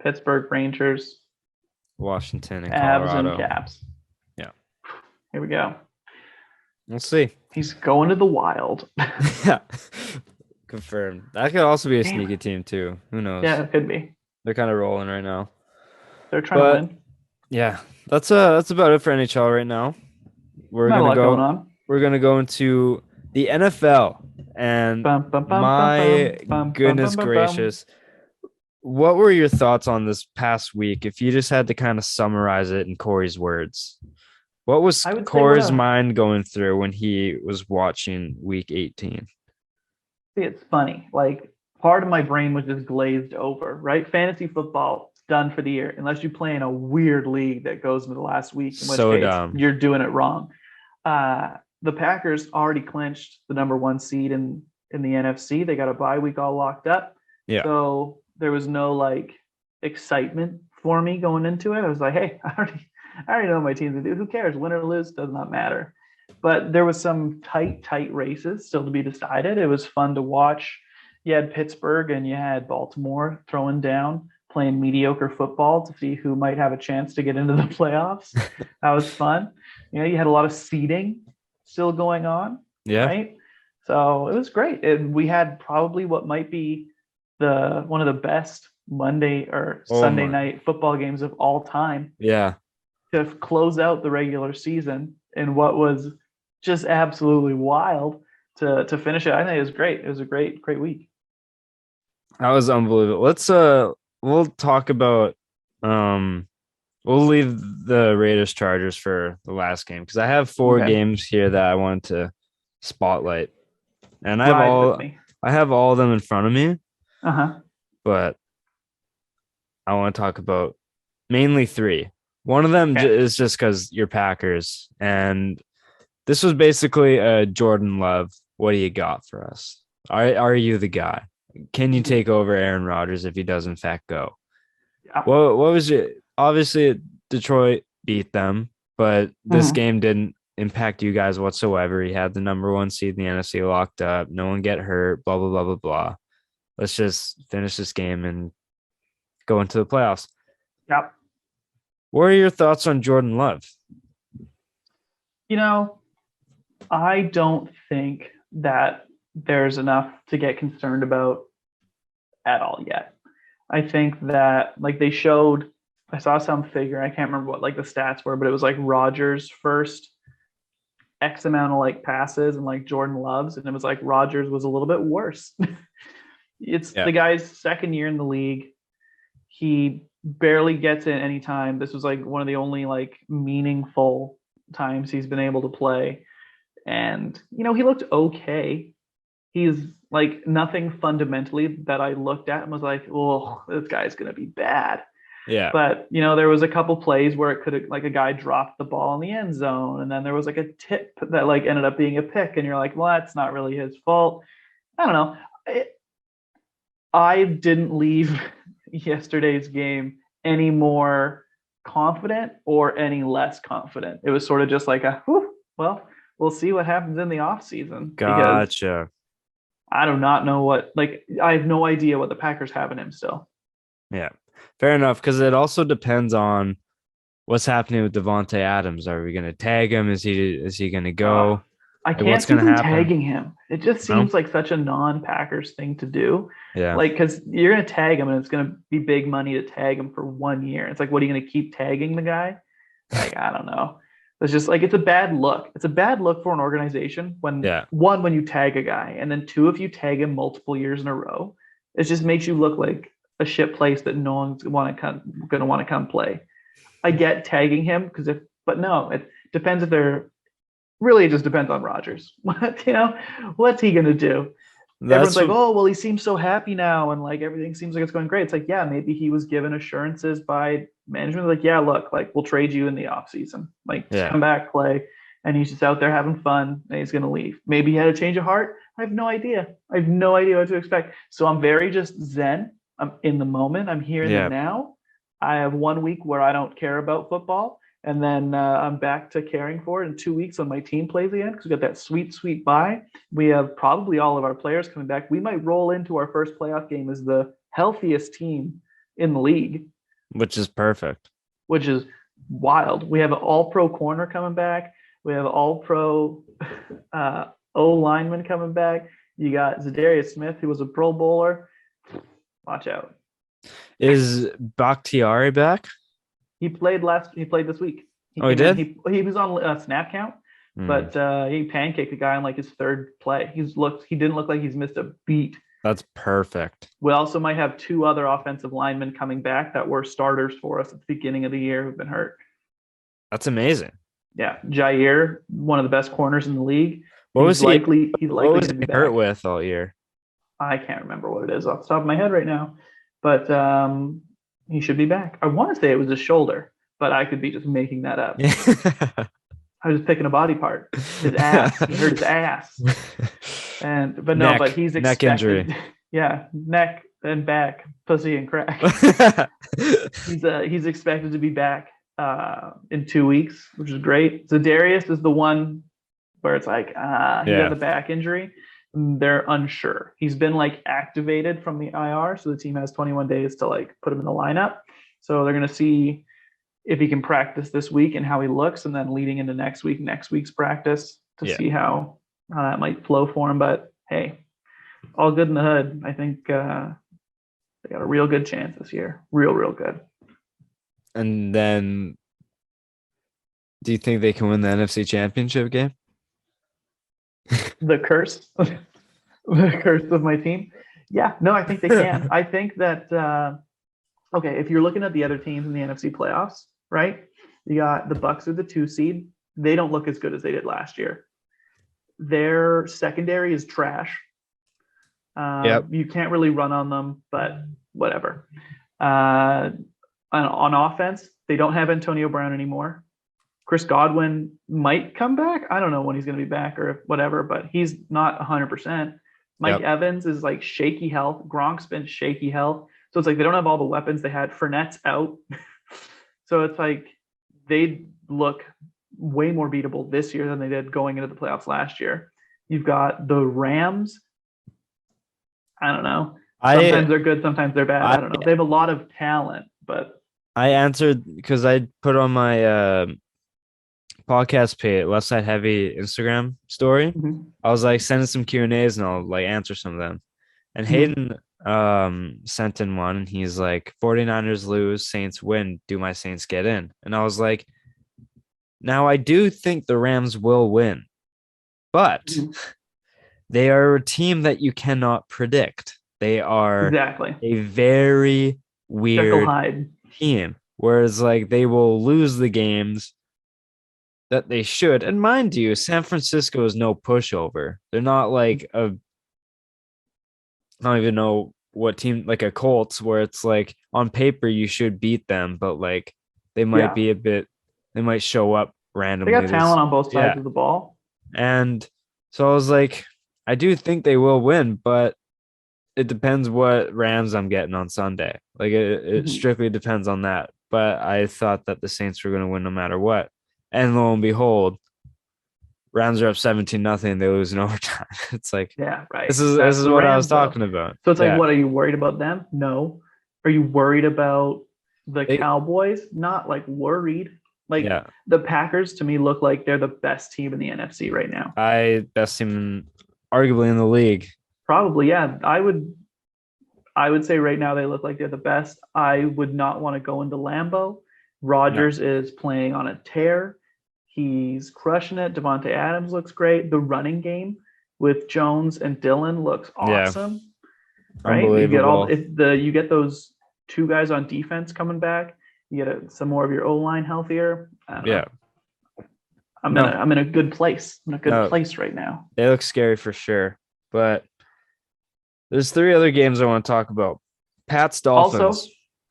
Pittsburgh Rangers, Washington and Avs and Colorado. Caps. Yeah, Here we go. we'll see. He's going to the Wild. Yeah, confirmed. That could also be a Damn sneaky it. team too. Who knows? Yeah, it could be. They're kind of rolling right now. They're trying to But win. yeah, that's about it for NHL right now. We're Not a gonna lot going go. on. We're gonna go into the NFL, and Bum, bum, bum, bum, my bum, bum, bum, goodness bum, bum, bum. gracious, what were your thoughts on this past week? If you just had to kind of summarize it in Corey's words, what was I would say Corey's mind going through when he was watching Week 18? it's funny. Like part of my brain was just glazed over, right? Fantasy football is done for the year, unless you play in a weird league that goes into the last week, in which So case dumb. you're doing it wrong. The Packers already clinched the number one seed in the NFC. They got a bye week all locked up. Yeah. So there was no like excitement for me going into it. I was like, hey, I already know what my team's gonna do. Who cares? Win or lose does not matter. But there was some tight races still to be decided. It was fun to watch. You had Pittsburgh and you had Baltimore throwing down, playing mediocre football to see who might have a chance to get into the playoffs. That was fun. You had a lot of seeding still going on, Yeah. right? So it was great. And we had probably what might be the one of the best Monday or Sunday night football games of all time Yeah. to close out the regular season in what was just absolutely wild to finish it. I think it was great. It was a great week. That was unbelievable. Let's we'll talk about um we'll leave the Raiders Chargers for the last game because I have four Okay. games here that I want to spotlight. And Ride with me. I have all of them in front of me, Uh-huh. but I want to talk about mainly three. One of them Okay. is just because you're Packers, and this was basically a Jordan Love. What do you got for us? Are you the guy? Can you take over Aaron Rodgers if he does in fact go? Yeah. What was it? Obviously, Detroit beat them, but this Mhm. game didn't impact you guys whatsoever. He had the number one seed in the NFC locked up. No one get hurt. Blah blah blah blah blah. Let's just finish this game and go into the playoffs. Yep. What are your thoughts on Jordan Love? I don't think that there's enough to get concerned about at all yet. I think that like they showed, I saw some figure, I can't remember what like the stats were, but it was like Rodgers first X amount of like passes and like Jordan Love's, and it was like Rodgers was a little bit worse. It's the guy's second year in the league. He barely gets in any time. This was like one of the only like meaningful times he's been able to play. And he looked okay. He's like nothing fundamentally that I looked at and was like, oh, this guy's gonna be bad. Yeah. But there was a couple plays where it could have like a guy dropped the ball in the end zone, and then there was like a tip that like ended up being a pick, and you're like, well, that's not really his fault. I don't know. I didn't leave yesterday's game any more confident or any less confident. It was sort of just like well, we'll see what happens in the off season. Gotcha. I do not know I have no idea what the Packers have in him still. Yeah, fair enough. Because it also depends on what's happening with Devontae Adams. Are we going to tag him? Is he going to go? I can't see them tagging him. It just seems like such a non-Packers thing to do. Yeah. Like, because you're going to tag him and it's going to be big money to tag him for 1 year. It's like, what are you going to keep tagging the guy? Like, I don't know. It's just like, it's a bad look. It's a bad look for an organization when one, when you tag a guy, and then two, if you tag him multiple years in a row, it just makes you look like a shit place that no one's going to want to come play. I get tagging him but no, it depends if they're Really, it just depends on Rodgers. What's he gonna do? Everyone's That's like, oh, well, he seems so happy now, and like everything seems like it's going great. It's like, yeah, maybe he was given assurances by management, like, yeah, look, like we'll trade you in the off season, like just yeah. come back, play, and he's just out there having fun, and he's gonna leave. Maybe he had a change of heart. I have no idea. I have no idea what to expect. So I'm very just zen. I'm in the moment. I'm here in the Yeah. now. I have 1 week where I don't care about football, and then I'm back to caring for it in 2 weeks when my team plays again because we got that sweet, sweet bye. We have probably all of our players coming back. We might roll into our first playoff game as the healthiest team in the league, Which is perfect. which is wild. We have an all-pro corner coming back. We have all-pro O lineman coming back. You got Zadarius Smith, who was a Pro Bowler. Watch out. Is Bakhtiari back? He played this week. He Oh, he came in. did? He was on a snap count, but he pancaked the guy on like his third play. He didn't look like he's missed a beat. That's perfect. We also might have two other offensive linemen coming back that were starters for us at the beginning of the year who've been hurt. That's amazing. Yeah, Jair, one of the best corners in the league. What was he Likely to be hurt back. with all year? I can't remember what it is off the top of my head right now, but he should be back. I want to say it was his shoulder, but I could be just making that up. I was just picking a body part. His ass. He hurt his ass. But he's expected. Neck injury. Yeah, neck and back, pussy and crack. He's expected to be back in 2 weeks, which is great. Zadarius is the one where it's like he has a back injury. They're unsure. He's been like activated from the IR, so the team has 21 days to like put him in the lineup. So they're gonna see if he can practice this week and how he looks, and then leading into next week's practice to see how that might flow for him. But hey, all good in the hood. I think they got a real good chance this year. Real good. And then, do you think they can win the NFC Championship game? The curse of my team. Yeah, no, I think they can. I think that if you're looking at the other teams in the NFC playoffs, right? You got the Bucks are the 2 seed. They don't look as good as they did last year. Their secondary is trash. You can't really run on them, but whatever. On offense, they don't have Antonio Brown anymore. Chris Godwin might come back. I don't know when he's going to be back or whatever, but he's not 100%. Mike Evans is like shaky health. Gronk's been shaky health. So it's like they don't have all the weapons they had. Fournette's out. So it's like they look way more beatable this year than they did going into the playoffs last year. You've got the Rams. I don't know. Sometimes they're good, sometimes they're bad. I don't know. They have a lot of talent, but I answered because I put on my podcast page, Left Side Heavy Instagram story. I was like, send some Q&As and I'll like answer some of them. And Hayden sent in one and he's like, 49ers lose, Saints win, do my Saints get in? And I was like, now I do think the Rams will win, but they are a team that you cannot predict. They are a very weird team, whereas like they will lose the games that they should. And mind you, San Francisco is no pushover. They're not like I don't even know what team, like a Colts, where it's like on paper you should beat them, but like they might be they might show up randomly. They got talent on both sides of the ball. And so I was like, I do think they will win, but it depends what Rams I'm getting on Sunday. Like it strictly depends on that. But I thought that the Saints were going to win no matter what. And lo and behold, Rams are up 17-0. They lose in overtime. It's like, this is what I was talking about. So it's like, what, are you worried about them? No. Are you worried about the Cowboys? Not like worried. Like the Packers to me look like they're the best team in the NFC right now. Best team arguably in the league. Probably, yeah. I would say right now they look like they're the best. I would not want to go into Lambeau. Rodgers is playing on a tear. He's crushing it. Devontae Adams looks great. The running game with Jones and Dillon looks awesome. Right? You get those 2 guys on defense coming back. You get some more of your O-line healthier. I don't know. No, I'm in a good place. I'm in a good no, place right now. they look scary for sure. But there's 3 other games I want to talk about. Pats Also, Dolphins.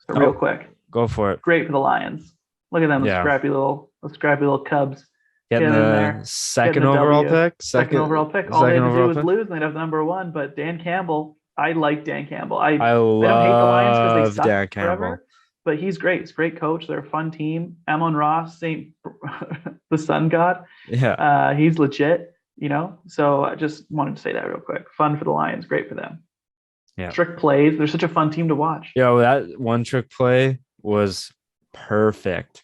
so real Oh, quick, go for it. great for the Lions. Look at them, Yeah. the scrappy little Cubs. Getting Get in the there, getting second the overall W. pick. Second overall pick. All they Second had to do overall was pick. lose, and they'd have number one. But Dan Campbell, I like Dan Campbell. I I don't hate the Lions because they love Dan sucked Campbell. forever, but he's great. He's a great coach. They're a fun team. Amon Ross, Saint the Sun God. Yeah. He's legit. So I just wanted to say that real quick. Fun for the Lions. Great for them. Yeah. Trick plays. They're such a fun team to watch. Yo, that one trick play was perfect.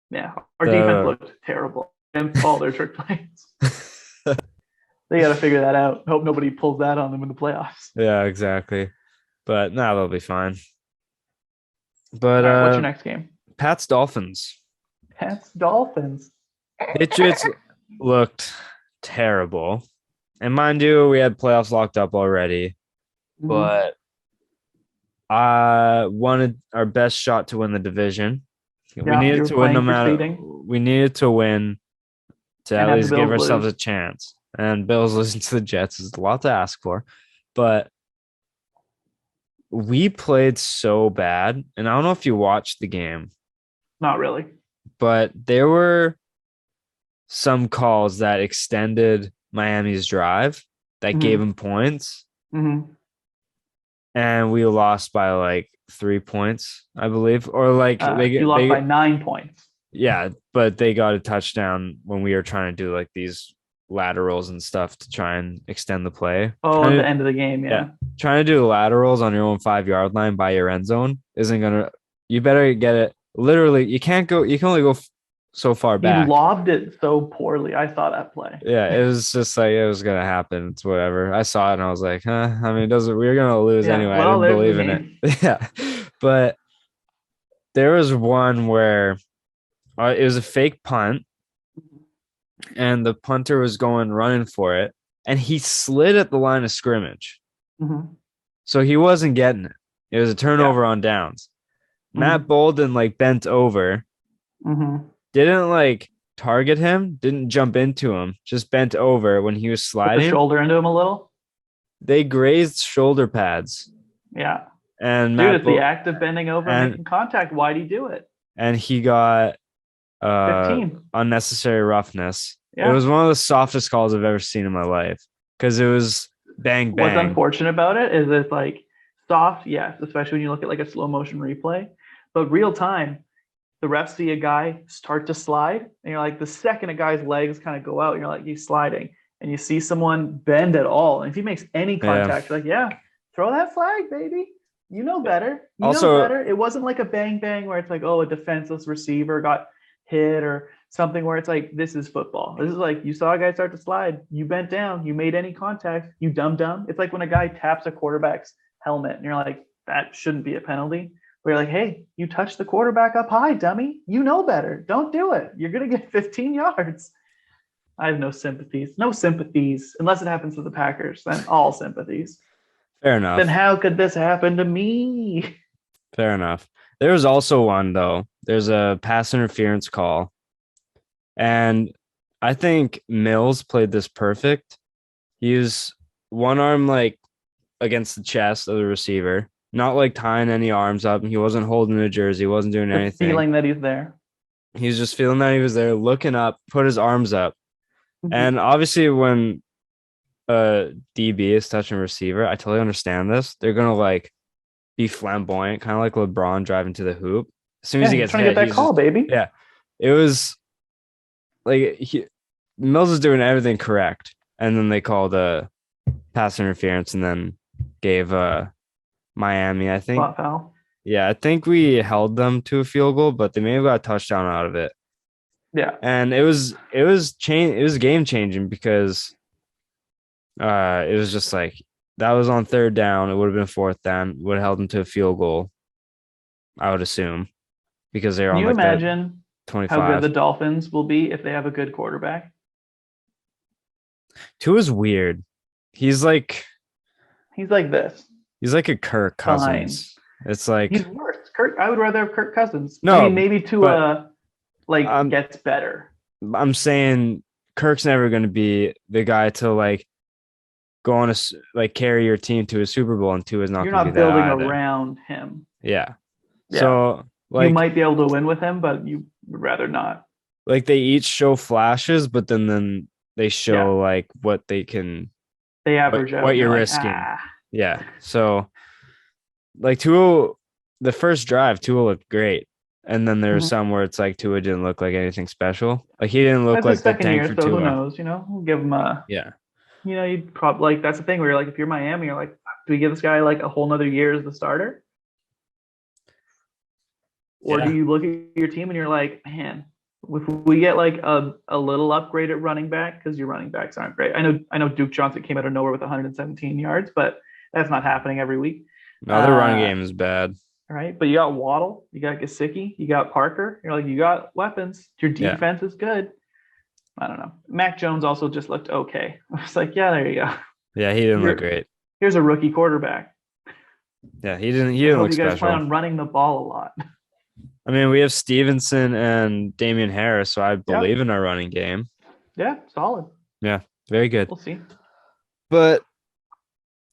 Yeah, our defense looked terrible against all their trick plays. They got to figure that out. Hope nobody pulls that on them in the playoffs. Yeah, exactly. But now they'll be fine. But All right, what's your next game? Pats Dolphins. Pats Dolphins. Patriots looked terrible. And mind you, we had playoffs locked up already. But I wanted our best shot to win the division. We needed to win no matter. We needed to win to at least give ourselves a chance. And Bills losing to the Jets is a lot to ask for. But we played so bad. And I don't know if you watched the game. Not really. But there were some calls that extended Miami's drive that gave them points. And we lost by like 3 points, I believe. Or like you lost by 9 points. Yeah, but they got a touchdown when we were trying to do like these laterals and stuff to try and extend the play. At the end of the game, yeah. Trying to do laterals on your own 5-yard line by your end zone isn't gonna. You better get it. Literally, you can't go. You can only go so far back. He lobbed it so poorly. I saw that play. Yeah, it was just like it was gonna happen. It's whatever. I saw it and I was like, huh. I mean, it doesn't. We're gonna lose anyway. I didn't believe in it. Yeah, but there was one where it was a fake punt, and the punter was running for it, and he slid at the line of scrimmage. So he wasn't getting it. It was a turnover on downs. Matt Bolden bent over, didn't target him, didn't jump into him, just bent over when he was sliding. Put the shoulder into him a little. They grazed shoulder pads. Yeah. And dude, it's the act of bending over and making contact. Why'd he do it? And he got 15. Unnecessary roughness. Yeah. It was one of the softest calls I've ever seen in my life because it was bang, bang. What's unfortunate about it is it's soft, yes, especially when you look at a slow motion replay. But real time, the refs see a guy start to slide, and you're the second a guy's legs kind of go out, and you're he's sliding, and you see someone bend at all. And if he makes any contact, you're throw that flag, baby. You know better. You know better. It wasn't a bang bang where it's a defenseless receiver got hit or something where it's this is football. This is you saw a guy start to slide, you bent down, you made any contact, you dumb. It's when a guy taps a quarterback's helmet and you're that shouldn't be a penalty. Where you're hey, you touched the quarterback up high, dummy. You know better. Don't do it. You're going to get 15 yards. I have no sympathies. No sympathies. Unless it happens to the Packers. Then all sympathies. Fair enough. Then how could this happen to me? Fair enough. There was also one, though. There's a pass interference call. And I think Mills played this perfect. He was one arm against the chest of the receiver. Not tying any arms up. He wasn't holding a jersey. He wasn't doing anything. Feeling that he's there. He was just feeling that he was there, looking up, put his arms up. And obviously when DB is touching a receiver, I totally understand this. They're going to be flamboyant, kind of like LeBron driving to the hoop. As soon as he gets trying to get that call, baby. Yeah. It was Mills is doing everything correct. And then they called a pass interference and then gave Miami, I think. Foul. Yeah, I think we held them to a field goal, but they may have got a touchdown out of it. Yeah. And it was game changing because it was just that was on third down. It would have been fourth down. Would have held them to a field goal, I would assume, because they're on. Can you imagine 25. How good the Dolphins will be if they have a good quarterback? Tua's weird. He's like this. He's like a Kirk Cousins. Fine. It's he's worse. I would rather have Kirk Cousins. No, maybe Tua gets better. I'm saying Kirk's never going to be the guy to like go on carry your team to a Super Bowl, and Tua is not You're going to not be that building either. around him. Yeah. Yeah. So You like might be able to win with him, but you would rather not. they each show flashes, but then they Yeah. show like what they can, They average out what and you're you're like, risking. Yeah. So like Tua, the first drive, Tua looked great. And then there's Mhm. some where it's like Tua didn't look like anything special. Like he didn't look That's his like the second tank year, for so who Tua. knows? We'll give him a, Yeah. you'd probably like that's the thing where you're like, if you're Miami, you're like, do we give this guy like a whole nother year as the starter? Or do Yeah. you look at your team and you're like, man, if we get like a little upgrade at running back, because your running backs aren't great. I know Duke Johnson came out of nowhere with 117 yards, but that's not happening every week. No, their run Uh, game is bad. right. But you got Waddle, you got Gesicki, you got Parker. You're like, you got weapons. Your Yeah. defense is good. I don't know. Mac Jones also just looked okay. I was like, yeah, there you go. Yeah, he didn't look great. Here's a rookie quarterback. Yeah, he didn't I hope look you guys plan special. on running the ball a lot. I mean, we have Stevenson and Damian Harris, so I Yeah. believe in our running game. Yeah, solid. Yeah, very good. We'll see. But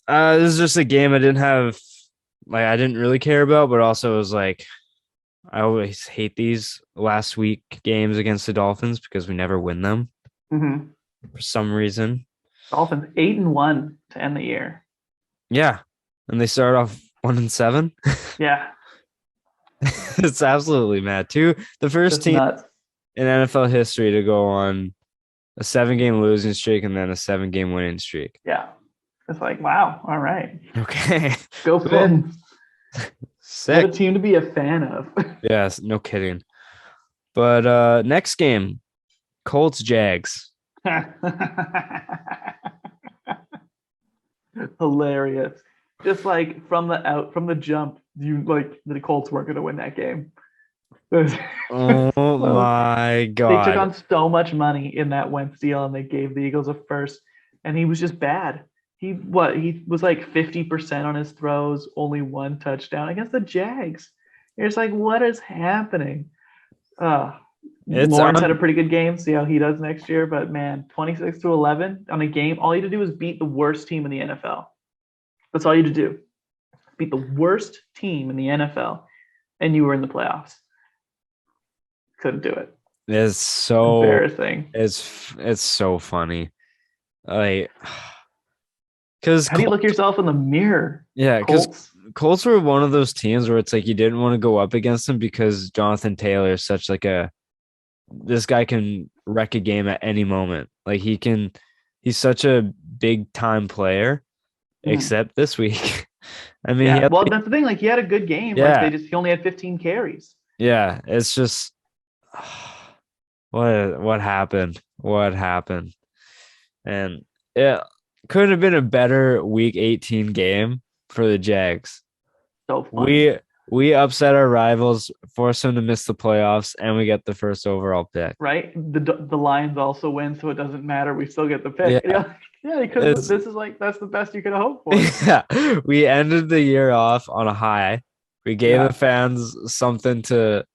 this is just a game I didn't really care about, but also was like, I always hate these last week games against the Dolphins because we never win them Mm-hmm. for some reason. Dolphins 8-1 to end the year. Yeah, and they start off 1-7. Yeah, It's absolutely mad too. The first just team nuts. in NFL history to go on a 7-game losing streak and then a 7-game winning streak. Yeah, it's like wow. All right, Okay, go cool. Fins. Sick. What a team to be a fan of. Yes, no kidding. But next game, Colts Jags. Hilarious. Just like from the jump, you like the Colts weren't going to win that game. Oh my They took god. on so much money in that Wentz deal, and they gave the Eagles a first, and he was just bad. He was like 50% on his throws, only one touchdown against the Jags. You're just like, what is happening? Lawrence had a pretty good game. See how he does next year. But man, 26-11 on a game. All you had to do was beat the worst team in the NFL. That's all you had to do. Beat the worst team in the NFL, and you were in the playoffs. Couldn't do it. It's so embarrassing. It's so funny. Like, because how do you look yourself in the mirror? Yeah, because Colts were one of those teams where it's like you didn't want to go up against them because Jonathan Taylor is such like this guy can wreck a game at any moment. Like he's such a big time player, except this week. I mean, yeah. Well, that's the thing. Like he had a good game. Yeah. Like he only had 15 carries. Yeah, it's just what happened? What happened? And it couldn't have been a better Week 18 game for the Jags. So funny. We upset our rivals, force them to miss the playoffs, and we get the first overall pick. Right? The Lions also win, so it doesn't matter. We still get the pick. Yeah, because this is like that's the best you could hope for. Yeah, we ended the year off on a high. We gave the fans something to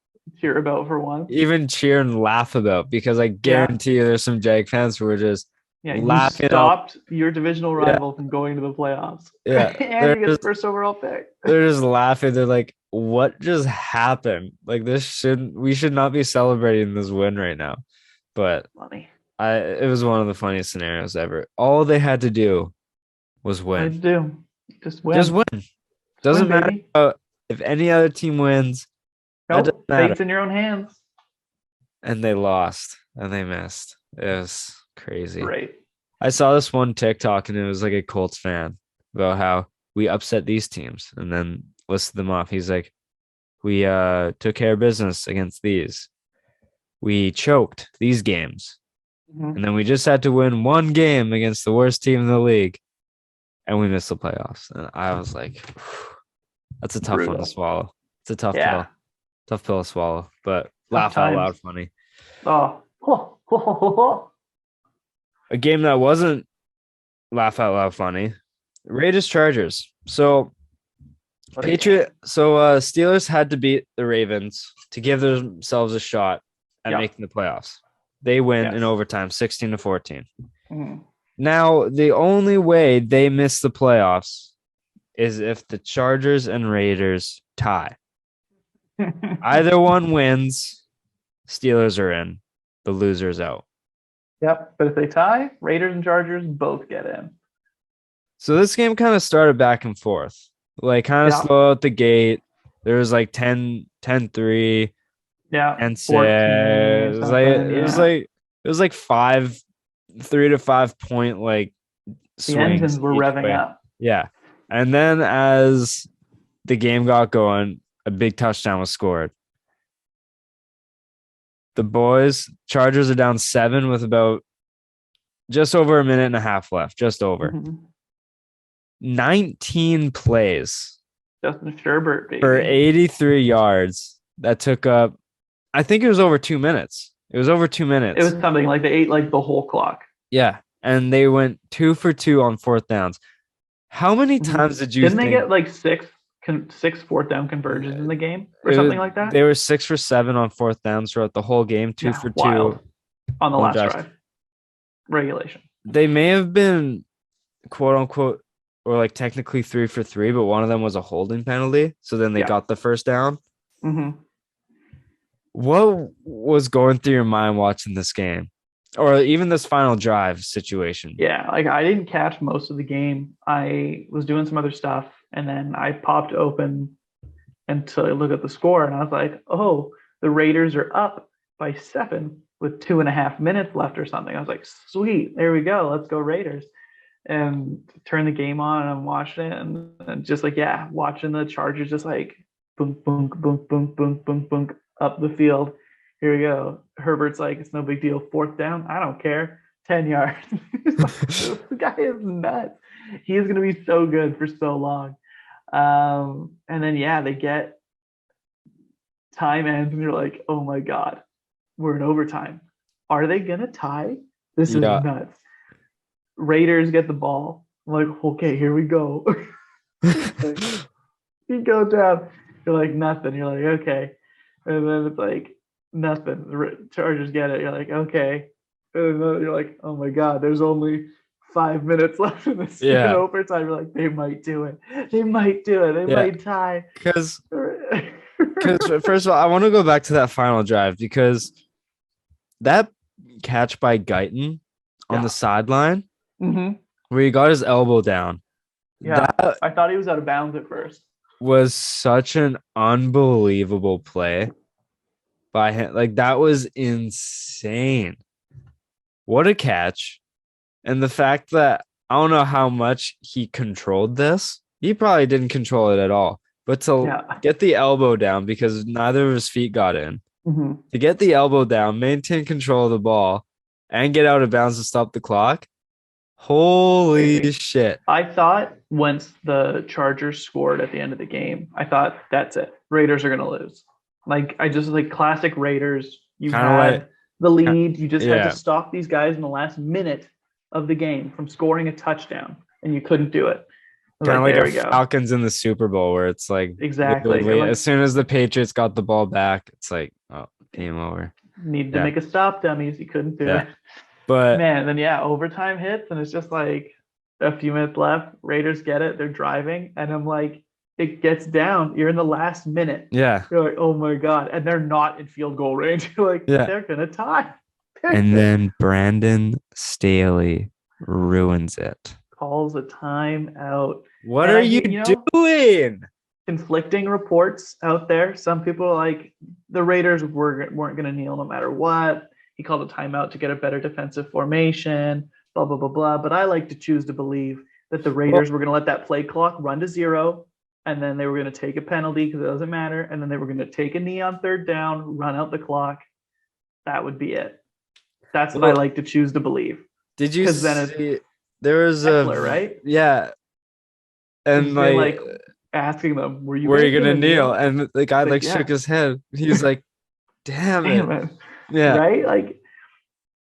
cheer about for once. Even cheer and laugh about, because I guarantee you there's some Jag fans who are just laughing. You stopped your divisional rival from going to the playoffs. Yeah. And you get the first overall pick. They're just laughing. They're like, what just happened? Like we should not be celebrating this win right now. But funny. It was one of the funniest scenarios ever. All they had to do was win. What did you do? Just win. Just win. Doesn't matter if any other team wins. Nope, fate's in your own hands. And they lost and they missed. It was crazy. Great. I saw this one TikTok and it was like a Colts fan about how we upset these teams and then listed them off. He's like, we took care of business against these. We choked these games. Mm-hmm. And then we just had to win one game against the worst team in the league. And we missed the playoffs. And I was like, that's a tough one to swallow. It's a tough pill. Tough pill to swallow, but laugh out loud funny. A game that wasn't laugh out loud funny. Raiders Chargers. So Steelers had to beat the Ravens to give themselves a shot at making the playoffs. They win in Yes. overtime, 16-14. Mhm. Now, the only way they miss the playoffs is if the Chargers and Raiders tie. Either one wins, Steelers are in, the loser's out. Yep. But if they tie, Raiders and Chargers both get in. So this game kind of started back and forth. Like kind of Yeah. slow out the gate. There was like 10-3, Yeah. 10-6. 14 or something. Yeah. It was like 3 to 5 point like The engines swings were each revving way. up. Yeah. And then as the game got going, a big touchdown was scored. The boys, Chargers are down 7 with about just over a minute and a half left, just over. Mhm. 19 plays Justin Sherbert, baby. for 83 yards. That took up, I think it was over 2 minutes. It was over 2 minutes. It was something like they ate like the whole clock. Yeah. And they went 2 for 2 on fourth downs. How many times did you Didn't think they get like six fourth down conversions in the game or something like that? They were 6 for 7 on fourth downs throughout the whole game, 2 for 2 wild. On the last drive. drive. Regulation. They may have been quote unquote or like technically 3 for 3, but one of them was a holding penalty. So then they got the first down. Mm-hmm. What was going through your mind watching this game? Or even this final drive situation? Yeah, like I didn't catch most of the game. I was doing some other stuff, and then I popped open and to look at the score, and I was like, "Oh, the Raiders are up by 7 with 2.5 minutes left or something." I was like, "Sweet, there we go. Let's go Raiders!" And turn the game on, and I'm watching it, and just like watching the Chargers just like boom, boom, boom, boom, boom, boom, boom up the field. Here we go. Herbert's like, it's no big deal. Fourth down, I don't care. 10 yards. This guy is nuts. He is going to be so good for so long. And then, they get time ends, and you're like, oh my God, we're in overtime. Are they going to tie? This is nuts. Raiders get the ball. I'm like, okay, here we go. You go down. You're like, nothing. You're like, okay. And then it's like, nothing. The Chargers get it. You're like, okay. And then you're like, oh my God, there's only 5 minutes left in this overtime. You're like, they might do it. They might do it. They might tie. Because first of all, I want to go back to that final drive because that catch by Guyton on the sideline where he got his elbow down. Yeah, I thought he was out of bounds at first. Was such an unbelievable play by him. Like that was insane. What a catch. And the fact that I don't know how much he controlled this. He probably didn't control it at all. But to get the elbow down because neither of his feet got in. To get the elbow down, maintain control of the ball, and get out of bounds to stop the clock. Holy shit. I thought once the Chargers scored at the end of the game, I thought that's it. Raiders are going to lose. Like, I just like classic Raiders. You had the lead. You just had to stop these guys in the last minute of the game from scoring a touchdown, and you couldn't do it. Kind of like the Falcons in the Super Bowl where it's like exactly as soon as the Patriots got the ball back, it's like, oh, game over. Needed to make a stop, dummies. You couldn't do it. But man, then overtime hits, and it's just like a few minutes left. Raiders get it. They're driving, and I'm like, it gets down. You're in the last minute. Yeah. You're like, oh my God. And they're not in field goal range. You're like, they're going to tie. And then Brandon Staley ruins it. Calls a timeout. What are you doing? Conflicting reports out there. Some people are like, the Raiders weren't going to kneel no matter what. He called a timeout to get a better defensive formation, blah, blah, blah, blah. But I like to choose to believe that the Raiders were going to let that play clock run to 0, and then they were going to take a penalty because it doesn't matter, and then they were going to take a knee on third down, run out the clock. That would be it. That's what I like to choose to believe. Did you see there was Eckler, right? Yeah. And like asking them, were you going to kneel? And the guy shook his head. He was like, damn it. Yeah. Right? Like,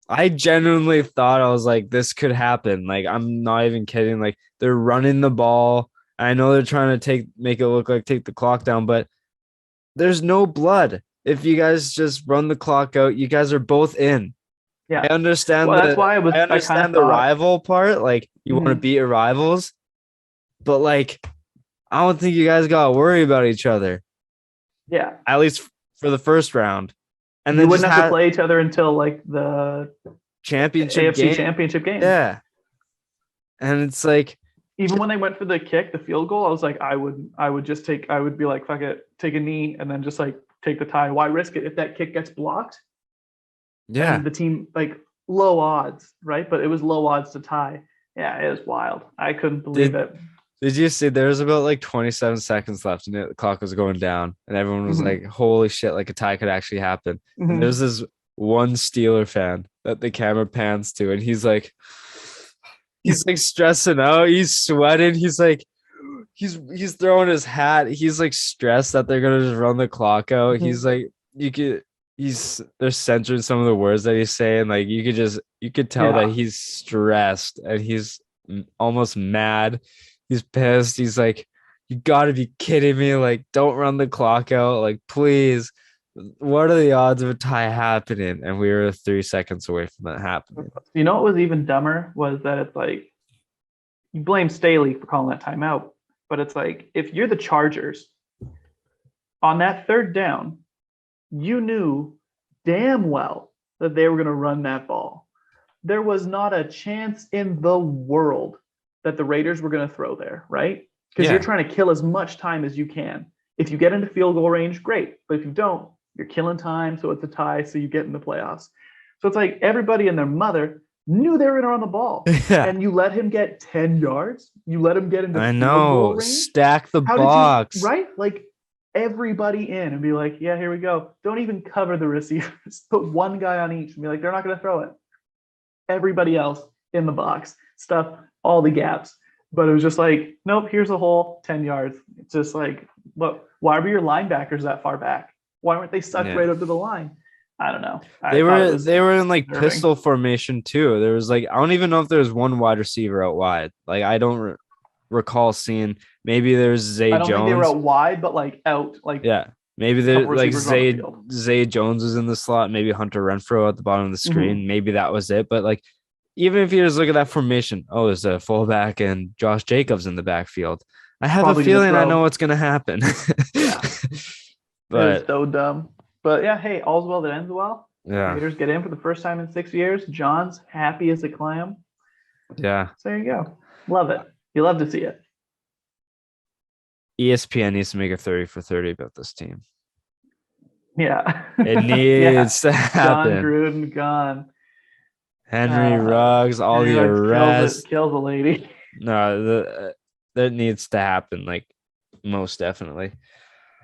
I genuinely thought, I was like, this could happen. Like, I'm not even kidding. Like, they're running the ball. I know they're trying to make it look like take the clock down, but there's no blood. If you guys just run the clock out, you guys are both in. I Yeah. understand Well, that's why I kind of the thought. rival part. Like you want to Mhm. beat your rivals, but like I don't think you guys gotta worry about each other. Yeah. At least for the first round. And You then just wouldn't have to have play each other until like the championship AFC game. Championship game. Yeah. And it's like, Even when they went for the kick, the field goal, I was like, I would be like, fuck it, take a knee and then just like take the tie. Why risk it if that kick gets blocked? yeah. And the team like low odds, right? But it was low odds to tie. Yeah, it was wild. I couldn't believe Did it. did you see there was about like 27 seconds left and the clock was going down and everyone was Mm-hmm. like, holy shit, like a tie could actually happen. And Mm-hmm. there's this one Steeler fan that the camera pans to, and he's like stressing out, he's sweating, he's like he's throwing his hat, he's like stressed that they're gonna just run the clock out. He's like you could they're censoring some of the words that he's saying. Like you could tell that Yeah. he's stressed and he's almost mad. He's pissed. He's like, you gotta be kidding me. Like, don't run the clock out. Like, please. What are the odds of a tie happening? And we were 3 seconds away from that happening. You know what was even dumber was that it's like you blame Staley for calling that timeout, but it's like if you're the Chargers on that third down, you knew damn well that they were going to run that ball. There was not a chance in the world that the Raiders were going to throw there, right? Because you're Yeah. trying to kill as much time as you can. If you get into field goal range, great. But if you don't, you're killing time. So it's a tie. So you get in the playoffs. So it's like everybody and their mother knew they were going to run the ball. Yeah. And you let him get 10 yards. You let him get into I field goal know. range. Stack the How did you, box. right? Like everybody in and be like, yeah, here we go. Don't even cover the receivers. Put one guy on each and be like, they're not going to throw it. Everybody else in the box, stuff all the gaps. But it was just like, nope, here's a hole, 10 yards. It's just like, what? Why were your linebackers that far back? Why weren't they sucked Yeah. right up to the line? I don't know. I thought it was They were in like disturbing. pistol formation too. There was like I don't even know if there was one wide receiver out wide. Like I don't recall seeing. Maybe there's Zay I don't think they were Jones. out wide, but like out, like Yeah. Maybe a there couple like receivers on the field. Zay Jones was in the slot. Maybe Hunter Renfro at the bottom of the screen. Mhm. Maybe that was it. But like even if you just look at that formation, oh, there's a fullback and Josh Jacobs in the backfield. I have Probably a gonna feeling I know throw. what's gonna happen. Yeah, it was But so dumb. But yeah, hey, all's well that ends well. yeah, Raiders get in for the first time in 6 years. John's happy as a clam. yeah. So there you go. Love it. You love to see it. ESPN needs to make a 30 for 30 about this team. Yeah. It Yeah. needs to John happen. Gruden gone. Henry Ruggs, all Henry the Ruggs arrests. kills a lady. No, that needs to happen, like most definitely.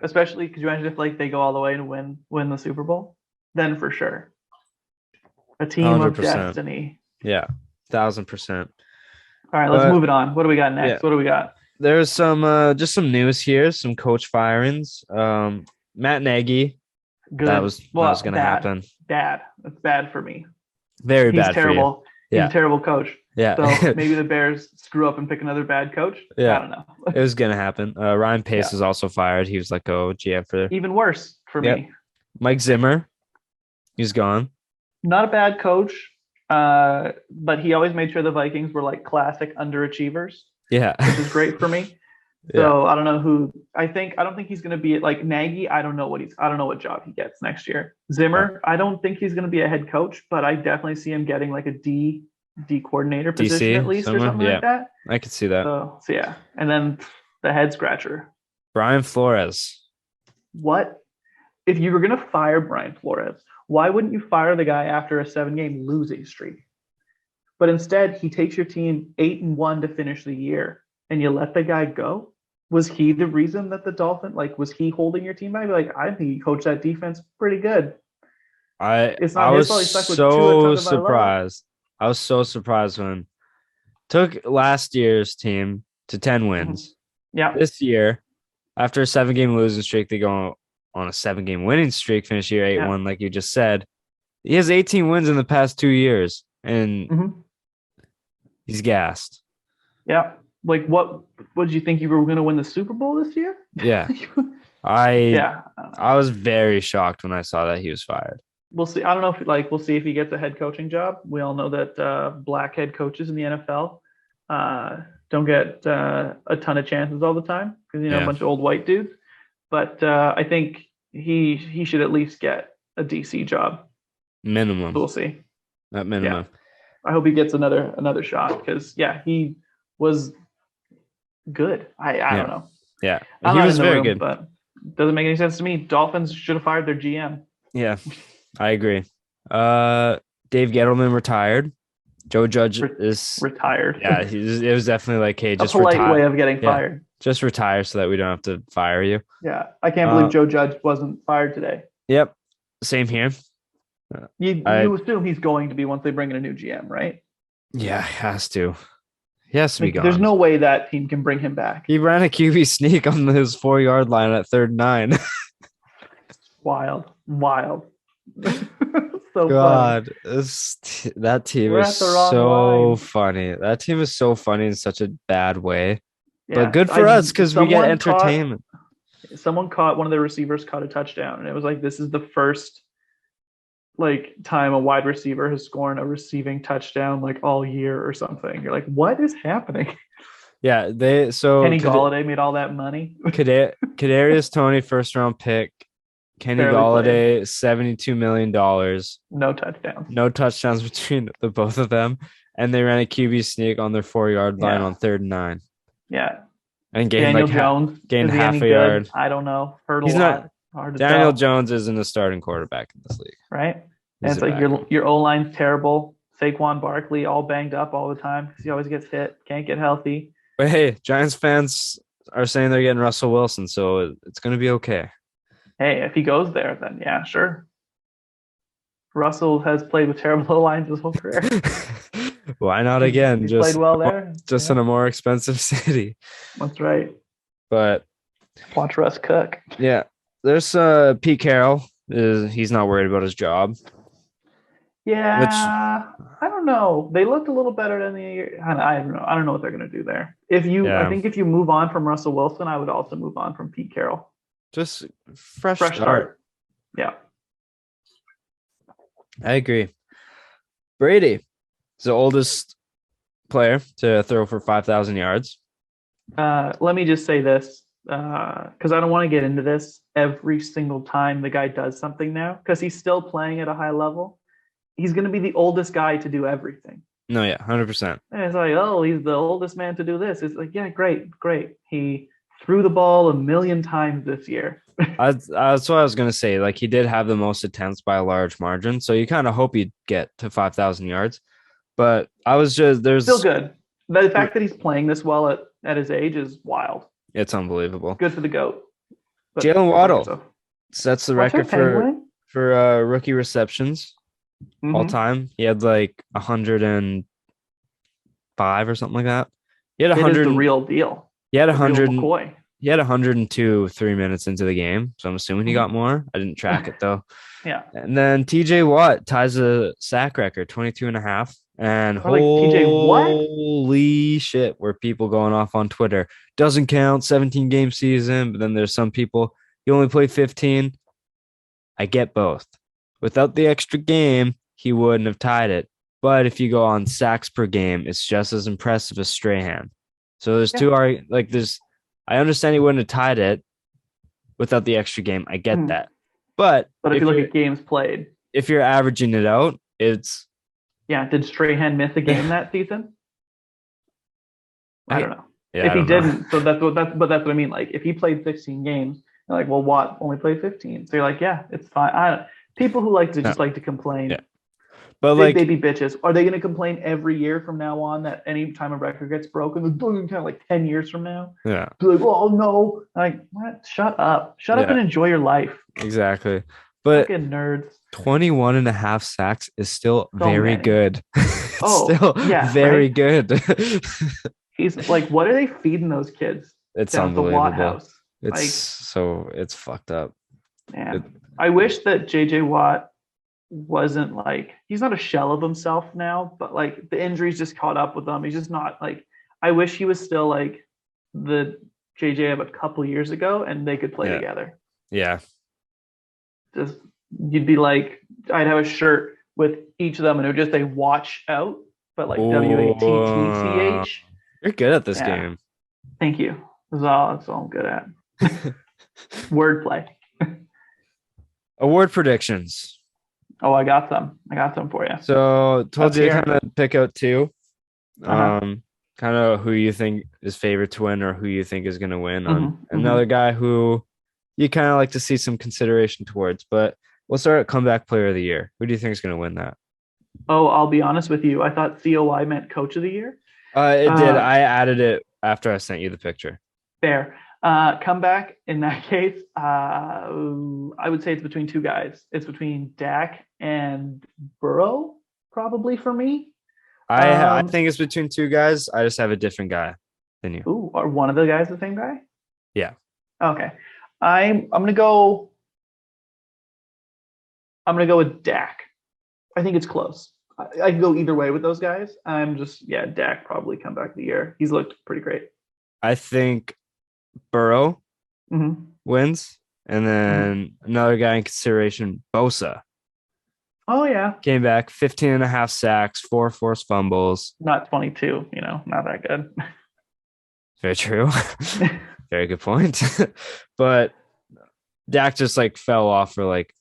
Especially, could you imagine if like they go all the way and win the Super Bowl? Then for sure, a team of 100%. destiny. Yeah, 1,000%. All right, let's But move it on. What do we got yeah, next? What do we got? there's some just some news here, some coach firings. Matt Nagy, Good. that was Well, gonna bad. happen. Bad. That's bad for me. Very He's bad for you. terrible. He's a Yeah, terrible coach. So yeah, maybe the Bears screw up and pick another bad coach. I yeah. don't know. It was gonna happen. Ryan Pace Yeah. is also fired. He was let go. GM for Even worse for yep. me. Mike Zimmer, he's gone. Not a bad coach, but he always made sure the Vikings were like classic underachievers, Yeah, which is great for me. yeah. So I don't know who I don't think he's going to be like Nagy. I don't know what job he gets next year. Zimmer, I don't think he's going to be a head coach, but I definitely see him getting like a D coordinator position DC at least somewhere? or something Yeah, like that. I could see that. So yeah, and then the head scratcher. Brian Flores. What if you were going to fire Brian Flores? Why wouldn't you fire the guy after a 7-game losing streak? But instead, he takes your team 8-1 to finish the year, and you let the guy go. Was he the reason that the Dolphins, like, was he holding your team back? Like, I think he coached that defense pretty good. It's I not his was fault. He stuck with Tua so Tagovailoa. surprised. I was so surprised when took last year's team to 10 wins. Yeah, This year, after a 7-game losing streak, they go on a 7-game winning streak, finish year 8-1, like you just said. He has 18 wins in the past 2 years, and he's gassed. Yeah. Like, what did you think you were going to win the Super Bowl this year? Yeah. Yeah. I was very shocked when I saw that he was fired. we'll see. I don't know if we'll see if he gets a head coaching job. We all know that black head coaches in the NFL don't get a ton of chances all the time because a Yeah, bunch of old white dudes. But I think he should at least get a DC job. minimum. So we'll see. At Yeah, minimum. I hope he gets another shot because he was good. I Yeah. don't know. Yeah. I'm He not was in the very room, good. but it doesn't make any sense to me. Dolphins should have fired their GM. Yeah, I agree. Uh, Dave Gettleman retired. Joe Judge is, Retired. yeah, it was definitely like, hey, A just polite retire. way of getting Yeah, fired. just retire so that we don't have to fire you. Yeah, I can't believe Uh, Joe Judge wasn't fired today. yep, same here. You I assume he's going to be once they bring in a new GM, right? Yeah, has to. He has to be Like, there's gone. no way that team can bring him back. He ran a QB sneak on his 4-yard line at 3rd and 9. Wild, wild. So God, funny. that team We're is at the wrong so line. funny. That team is so funny in such a bad way. But Yeah, good for us because we get entertainment. Someone caught one of their receivers caught a touchdown, and it was like this is the first time a wide receiver has scored a receiving touchdown all year or something. You're like, what is happening? Yeah, Kenny Galladay made all that money. Kadarius Toney, 1st-round pick. Kenny Barely Galladay, $72 million. No touchdowns. No touchdowns between the both of them. And they ran a QB sneak on their 4-yard line on 3rd and 9. Yeah. And gained Daniel Jones. gained is he half any a yard. good? I don't know. Hurt He's a lot. not. Hard to Daniel tell. Jones isn't a starting quarterback in this league. Right? He's and it's like your O line's terrible. Saquon Barkley all banged up all the time because he always gets hit. Can't get healthy. But hey, Giants fans are saying they're getting Russell Wilson, so it's going to be okay. Hey, if he goes there, then yeah, sure. Russell has played with terrible O lines his whole career. Why not again? He's played well there. Just in a more expensive city. That's right. But watch Russ cook. Yeah. There's Pete Carroll. He's not worried about his job. Yeah, I don't know. They looked a little better than I don't know. I don't know what they're going to do there. I think if you move on from Russell Wilson, I would also move on from Pete Carroll. Just fresh start. Yeah. I agree. Brady is the oldest player to throw for 5,000 yards. Let me just say this, because I don't want to get into this every single time the guy does something now, because he's still playing at a high level. He's going to be the oldest guy to do everything. No, yeah, 100%. And it's like, oh, he's the oldest man to do this. It's like, yeah, great. He threw the ball 1,000,000 times this year. That's what I was going to say. He did have the most attempts by a large margin. So you kind of hope he'd get to 5,000 yards. But there's still good. The fact that he's playing this well at his age is wild. It's unbelievable. Good for the GOAT. Jalen Waddle sets the record for rookie receptions all time. He had 105 or something like that. He had 100. It is the real deal. He had 100. He had 102 3 minutes into the game, so I'm assuming he got more. I didn't track it though. Yeah. And then TJ Watt ties the sack record, 22.5. And holy shit, were people going off on Twitter. Doesn't count, 17-game season, but then there's some people, he only played 15. I get both. Without the extra game, he wouldn't have tied it. But if you go on sacks per game, it's just as impressive as Strahan. So there's I understand he wouldn't have tied it without the extra game. I get that. But if you look at games played, if you're averaging it out, it's did Strahan miss a game that season? I don't know. Yeah, if he didn't, so that's what I mean. If he played 16 games, you're like, well, Watt only played 15. So you're like, yeah, it's fine. People who like to complain. Yeah. But baby bitches, are they going to complain every year from now on that any time a record gets broken, kind of 10 years from now? Yeah. Be like, oh no, what? Shut up and enjoy your life. Exactly. But fucking nerds. 21.5 sacks is still very good. Very good. He's what are they feeding those kids? It's down unbelievable. The Watt House? It's fucked up. Yeah. I wish that JJ Watt wasn't he's not a shell of himself now, but the injuries just caught up with him. He's just not I wish he was still the JJ of a couple years ago and they could play together. Yeah. Just You'd be like, I'd have a shirt with each of them, and it would just say "Watch Out," but like Oh, WATTCH. you're good at this Yeah, game. thank you. That's all I'm good at. Wordplay. Award predictions. Oh, I got some. I got some for you. So told Let's you to hear. kind of pick out two. Uh-huh. Kind of who you think is favored to win or who you think is going to win on Mm-hmm. Mm-hmm. another guy who you kind of like to see some consideration towards. But we'll start at comeback player of the year. Who do you think is going to win that? Oh, I'll be honest with you. I thought COI meant coach of the year. It did. Uh, I added it after I sent you the picture. Fair. Comeback in that case, I would say it's between two guys. It's between Dak and Burrow, probably for me. I Um, think it's between two guys. I just have a different guy than you. ooh, are one of the guys the same guy? Yeah. Okay. I'm gonna go. I'm gonna go with Dak. I think it's close. I can go either way with those guys. I'm just Dak probably comeback of the year. He's looked pretty great. I think Burrow Mm-hmm. wins. And Mm-hmm. then another guy in consideration, Bosa. Oh yeah, Came back 15 and a half sacks, four forced fumbles. not 22. Not that good. Very true. Very good point. But Dak just like fell off for like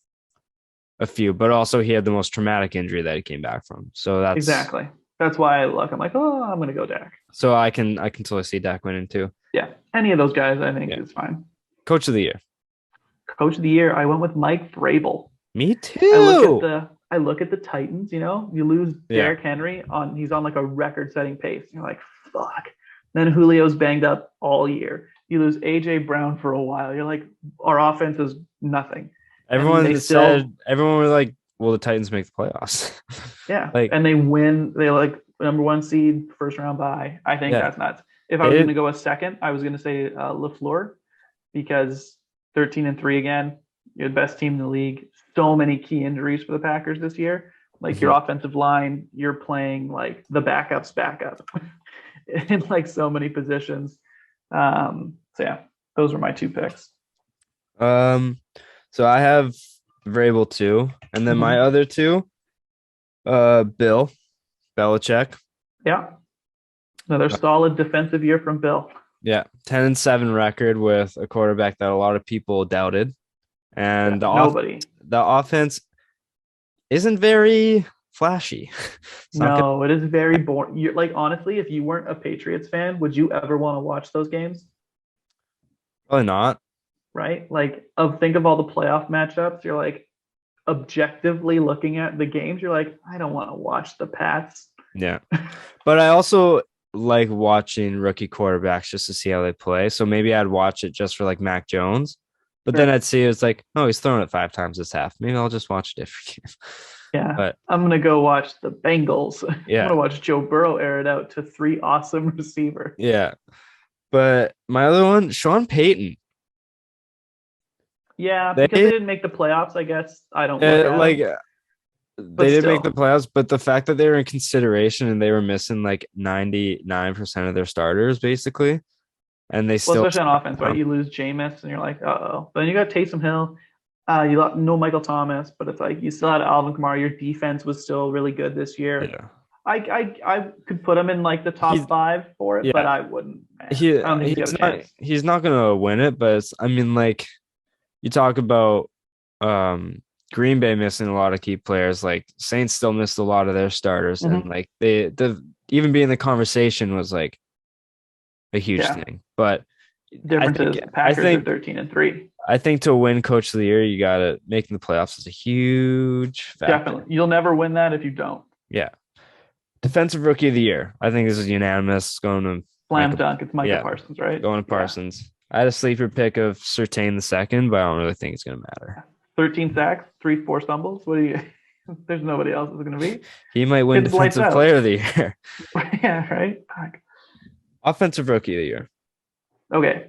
a few, but also he had the most traumatic injury that he came back from. So that's Exactly. That's why I look. I'm like, oh, I'm gonna go Dak. so I can totally see Dak winning too. Yeah, any of those guys, I think Yeah. is fine. Coach of the year. Coach of the year, I went with Mike Vrabel. Me I look at too. the Titans. You lose Yeah. Derrick Henry he's on like a record-setting pace. You're like, fuck. Then Julio's banged up all year. You lose AJ Brown for a while. You're like, our offense is nothing, and they still, Everyone was like, will the Titans make the playoffs? yeah, Like, and they win. They like number one seed, first round bye. I think yeah. that's nuts. If I They was going to did go a second, I was going to say LaFleur because 13-3 again. You're the best team in the league. So many key injuries for the Packers this year. Like your Mhm. offensive line, you're playing like the backup's backup in like so many positions. So yeah, those were my two picks. um so I have Vrabel too. And then my Mm-hmm. other two, Bill Belichick. Yeah, another solid defensive year from Bill. Yeah, 10-7 record with a quarterback that a lot of people doubted. And Nobody. the offense isn't very flashy. It's not good. No, it is very boring. You're like honestly, if you weren't a Patriots fan, would you ever want to watch those games? Probably not. Right? Like, think of all the playoff matchups. You're like objectively looking at the games. You're like, I don't want to watch the Pats. Yeah. But I also like watching rookie quarterbacks just to see how they play. So maybe I'd watch it just for like Mac Jones. But then Sure. I'd see it's like, oh, he's throwing it 5 times this half. Maybe I'll just watch a different game. Yeah. But I'm gonna go watch the Bengals. I'm yeah, gonna watch Joe Burrow air it out to three awesome receivers. yeah. But my other one, Sean Payton. Yeah, because they They didn't make the playoffs, I guess I don't look at like them. they But didn't make the still. playoffs, but the fact that they were in consideration and they were missing like 99% of their starters basically, and they Well, still especially on offense, right? You lose Jameis and you're like, uh-oh. But then you got Taysom Hill. You got no Michael Thomas, but it's like you still had Alvin Kamara. Your defense was still really good this year. yeah. I could put him in like the He's top five for it, but yeah. I wouldn't. Man. I don't think he's got a chance. He's not gonna win it, but I mean like you talk about Green Bay missing a lot of key players, like Saints still missed a lot of their starters, and Mm-hmm. like the even being the conversation was like a huge Yeah. thing. But I Difference think is I Packers are think 13-3. I think to win Coach of the Year, you gotta making the playoffs is a huge Definitely. factor. You'll never win that if you don't. Yeah. Defensive Rookie of the Year. I think this is unanimous. It's going to Slam Michael. dunk. It's Micah Yeah, Parsons, right? going to Yeah. Parsons. I had a sleeper pick of Surtain the second, but I don't really think it's going to matter. 13 sacks, three forced fumbles. What do you? There's nobody else is going to be. He might win Kid's lights Defensive out. Player of the Year. Yeah, right. Offensive Rookie of the Year. Okay,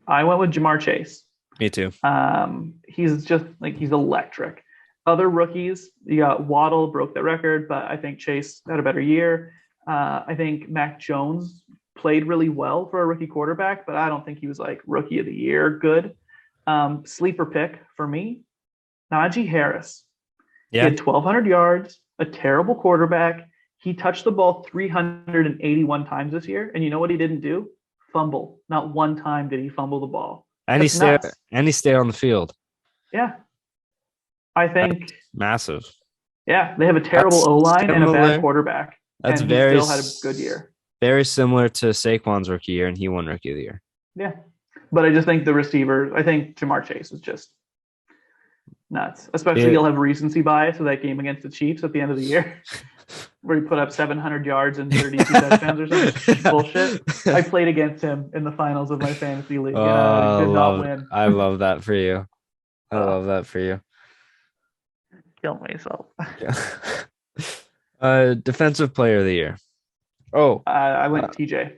I went with Jamar Chase. Me too. He's just like he's electric. Other rookies, you got Waddle broke the record, but I think Chase had a better year. I think Mac Jones played really well for a rookie quarterback, but I don't think he was like rookie of the year good. Sleeper pick for me, Naji Harris. He Yeah. had 1,200 yards, a terrible quarterback. He touched the ball 381 times this year. And you know what he didn't do? Fumble. Not one time did he fumble the ball. And That's nuts. he stayed on the field. Yeah. I think, That's massive. yeah, they have a terrible That's O-line and a similar. bad quarterback. That's and he still had a good year. Very similar to Saquon's rookie year, and he won rookie of the year. Yeah. But I just think the receiver, I think Jamar Chase is just nuts. Especially you'll have recency bias of that game against the Chiefs at the end of the year, where he put up 700 yards and 32 touchdowns or something. Bullshit. I played against him in the finals of my fantasy league. Did not win. I love that for you. I love that for you. Kill myself. Yeah. Defensive player of the year. Oh, I went TJ.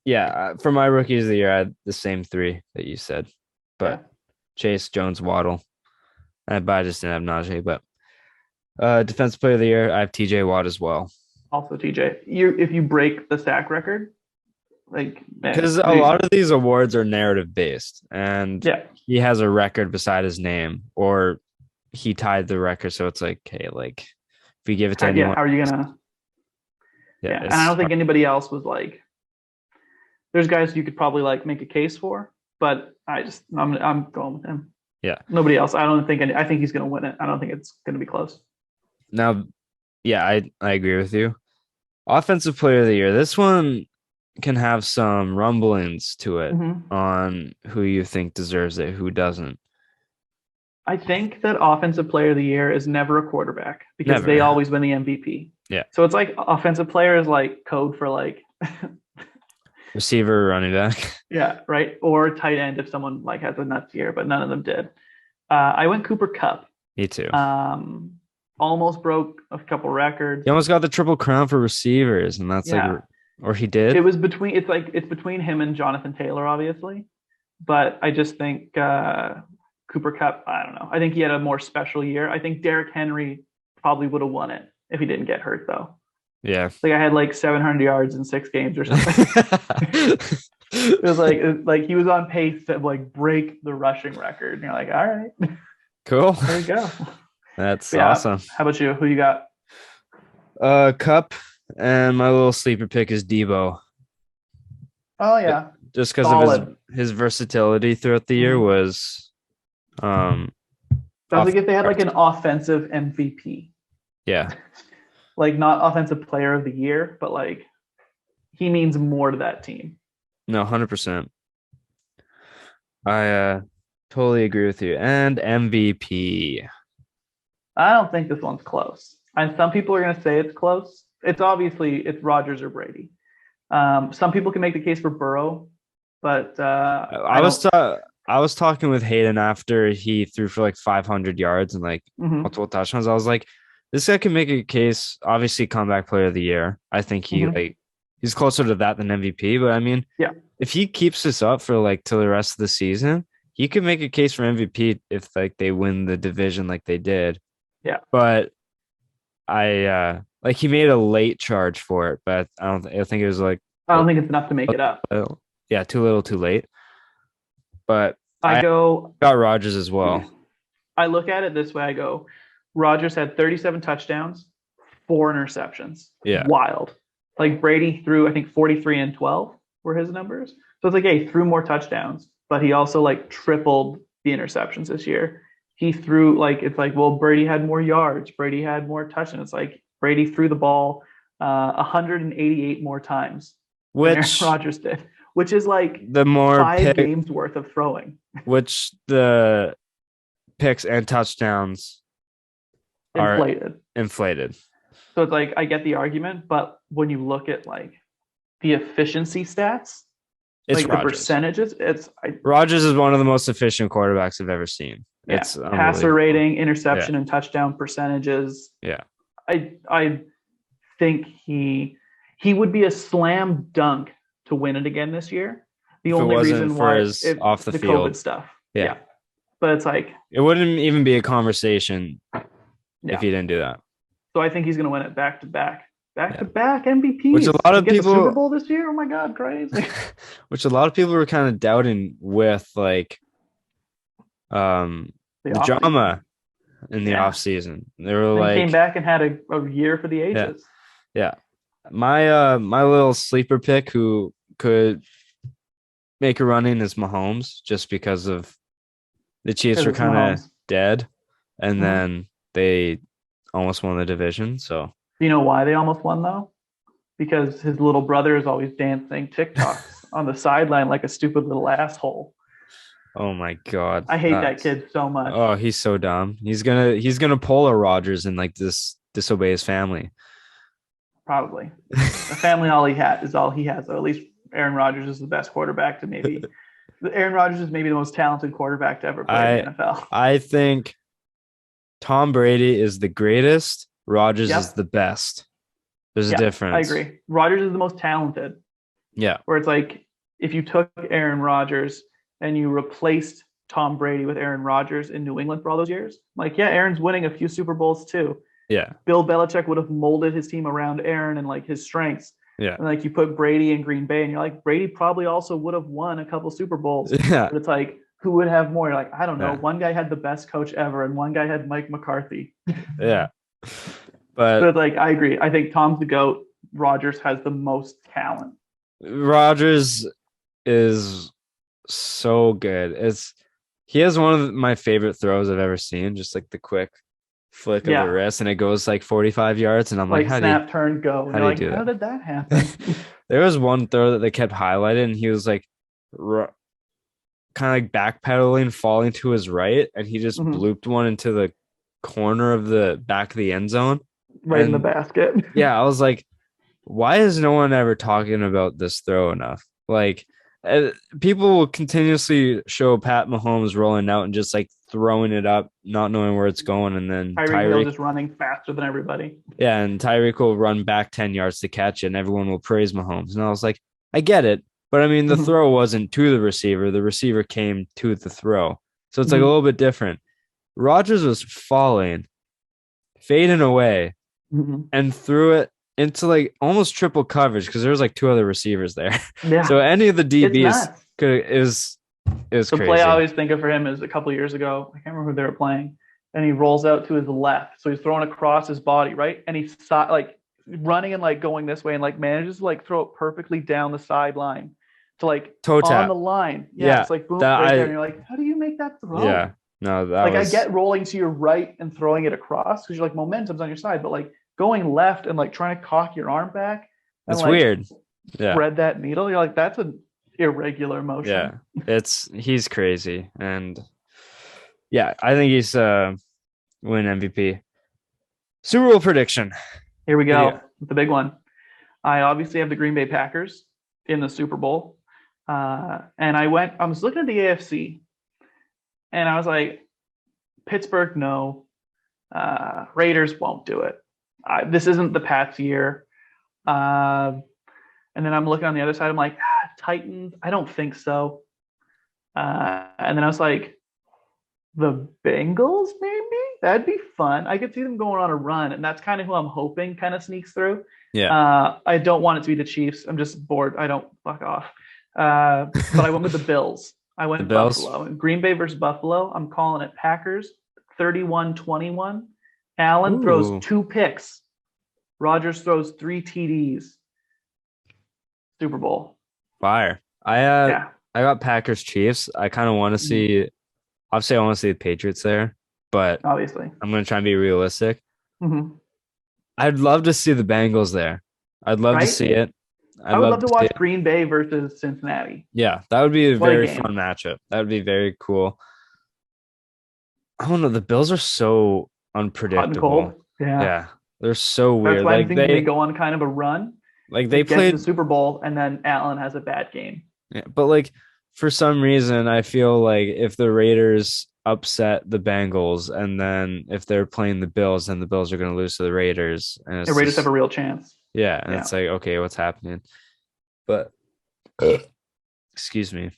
Yeah, for my rookies of the year, I had the same three that you said, but Chase, Jones, Waddle. But I just didn't have Najee. But defensive player of the year, I have TJ Watt as well. Also TJ. If you break the sack record, because a lot of these awards are narrative based, and he has a record beside his name, or he tied the record. So it's like, hey, like if you give it to anyone, how are you gonna? Yeah, and I don't think anybody else was like. There's guys you could probably like make a case for, but I'm going with him. Yeah. Nobody else. I think he's going to win it. I don't think it's going to be close. Now, yeah, I agree with you. Offensive player of the year. This one can have some rumblings to it on who you think deserves it, who doesn't. I think that offensive player of the year is never a quarterback because they always win the MVP. Yeah. So it's like offensive player is like code for like receiver, running back. Yeah, right. Or tight end if someone like has a nuts year, but none of them did. I went Cooper Kupp. Me too. Almost broke a couple records. He almost got the triple crown for receivers, and that's or he did. It was it's between him and Jonathan Taylor, obviously. But I just think Cooper Kupp, I don't know. I think he had a more special year. I think Derrick Henry probably would have won it if he didn't get hurt, though. Yeah. I had like 700 yards in 6 games or something. It was like he was on pace to like break the rushing record. And you're like, all right. Cool. There you go. That's awesome. How about you? Who you got? Kupp, and my little sleeper pick is Debo. Oh yeah. Just because of his versatility throughout the year was sounds like if they had like an offensive MVP. Yeah. Like not offensive player of the year, but like he means more to that team. No, 100%. I totally agree with you. And MVP. I don't think this one's close. And some people are going to say it's close. It's Rodgers or Brady. Some people can make the case for Burrow, but I was talking with Hayden after he threw for like 500 yards and like multiple touchdowns. I was like, this guy can make a case. Obviously, comeback player of the year. I think he's closer to that than MVP. But I mean, if he keeps this up for like till the rest of the season, he could make a case for MVP if like they win the division like they did. Yeah. But he made a late charge for it, but I think it was like I don't think it's enough to make it up. Yeah, too little, too late. But I got Rodgers as well. I look at it this way. I go, Rodgers had 37 touchdowns, 4 interceptions. Yeah. Wild. Like Brady threw, I think 43 and 12 were his numbers. So it's like, he threw more touchdowns, but he also like tripled the interceptions this year. He threw Brady had more yards. Brady had more touchdowns. It's like Brady threw the ball 188 more times than Rodgers did, which is like the more 5 games worth of throwing. Which the picks and touchdowns are inflated. So it's like I get the argument, but when you look at like the efficiency stats, it's like the percentages, Rodgers is one of the most efficient quarterbacks I've ever seen. Yeah. It's passer rating, interception, and touchdown percentages. Yeah. I think he would be a slam dunk to win it again this year. The only reason why is off the field COVID stuff. Yeah. But it's like it wouldn't even be a conversation if he didn't do that. So I think he's going to win it back to back MVP. Which a lot of people Super Bowl this year. Oh my God, crazy! Which a lot of people were kind of doubting with like the drama in the offseason. They were and like came back and had a year for the yeah, ages. yeah. My little sleeper pick who could make a run in is Mahomes, just because of the Chiefs Because were it's kind of Mahomes. dead, and Mhm. then they almost won the division. So Do you know why they almost won though? Because his little brother is always dancing TikToks on the sideline like a stupid little asshole. oh my God, I hate that kid so much. oh, he's so dumb. He's gonna pull a Rodgers and like disobey his family. Probably. The family all he had is all he has. Though. At least Aaron Rodgers is the best quarterback to maybe. Aaron Rodgers is maybe the most talented quarterback to ever play in the NFL. I think Tom Brady is the greatest. Rodgers is Yep. the best. There's a Yeah, I difference. agree. Rodgers is the most talented. Yeah. Where it's like if you took Aaron Rodgers and you replaced Tom Brady with Aaron Rodgers in New England for all those years, like yeah, Aaron's winning a few Super Bowls too. Yeah. Bill Belichick would have molded his team around Aaron and like his strengths. Yeah. And like you put Brady in Green Bay and you're like, Brady probably also would have won a couple Super Bowls. Yeah. But it's like, who would have more? You're like, I don't know. Yeah. One guy had the best coach ever and one guy had Mike McCarthy. Yeah. But But like, I agree. I think Tom's the GOAT. Rodgers has the most talent. Rodgers is so good. He has one of my favorite throws I've ever seen, just like the quick flick of the wrist and it goes like 45 yards and I'm like, snap, turn, go. How do you do how that? did that happen? There was one throw that they kept highlighting and he was like kind of like backpedaling, falling to his right, and he just blooped one into the corner of the back of the end zone. Right in the basket. Yeah, I was like, why is no one ever talking about this throw enough? Like, people will continuously show Pat Mahomes rolling out and just like throwing it up, not knowing where it's going, and then Tyreek Hill just running faster than everybody. Yeah, and Tyreek will run back 10 yards to catch it, and everyone will praise Mahomes. And I was like, I get it, but I mean, the throw wasn't to the receiver. The receiver came to the throw. So it's like a little bit different. Rodgers was falling, fading away, and threw it into like almost triple coverage because there was like two other receivers there. Yeah. So any of the DBs it was the crazy. Play I always think of for him is a couple years ago. I can't remember who they were playing, and he rolls out to his left, so he's throwing across his body, right, and he's like running and like going this way, and like manages to like throw it perfectly down the sideline to like toe tap on the line. Yeah, it's like boom right there, and you're like, how do you make that throw? Yeah, no, that like I get rolling to your right and throwing it across because you're like momentum's on your side, but like going left and like trying to cock your arm back. It's like, weird. Yeah. Thread that needle. You're like, that's an irregular motion. Yeah. He's crazy. And yeah, I think he's win MVP. Super Bowl prediction. Here we go. The big one. I obviously have the Green Bay Packers in the Super Bowl. And I was looking at the AFC and I was like, Pittsburgh, no. Raiders won't do it. This isn't the Pats year. And then I'm looking on the other side. I'm like, Titans. I don't think so. And then I was like, the Bengals, maybe that'd be fun. I could see them going on a run, and that's kind of who I'm hoping kind of sneaks through. Yeah. I don't want it to be the Chiefs. I'm just bored. I don't fuck off. But I went with the Bills. I went with Buffalo. Green Bay versus Buffalo. I'm calling it Packers 31-21. Allen throws 2 picks. Rodgers throws 3 TDs. Super Bowl. Fire. I got Packers Chiefs. I kind of want to see. Obviously, I want to see the Patriots there, but obviously, I'm going to try and be realistic. I'd love to see the Bengals there. I'd love to see it. I would love to watch Green Bay versus Cincinnati. Yeah, that would be a very fun matchup. That would be very cool. I don't know. The Bills are so unpredictable. Yeah, they're so weird. That's why I'm thinking they go on kind of a run. Like they played the Super Bowl, and then Allen has a bad game. Yeah, but like for some reason, I feel like if the Raiders upset the Bengals, and then if they're playing the Bills, then the Bills are going to lose to the Raiders, and the Raiders have a real chance. Yeah, and it's like, okay, what's happening? But excuse me.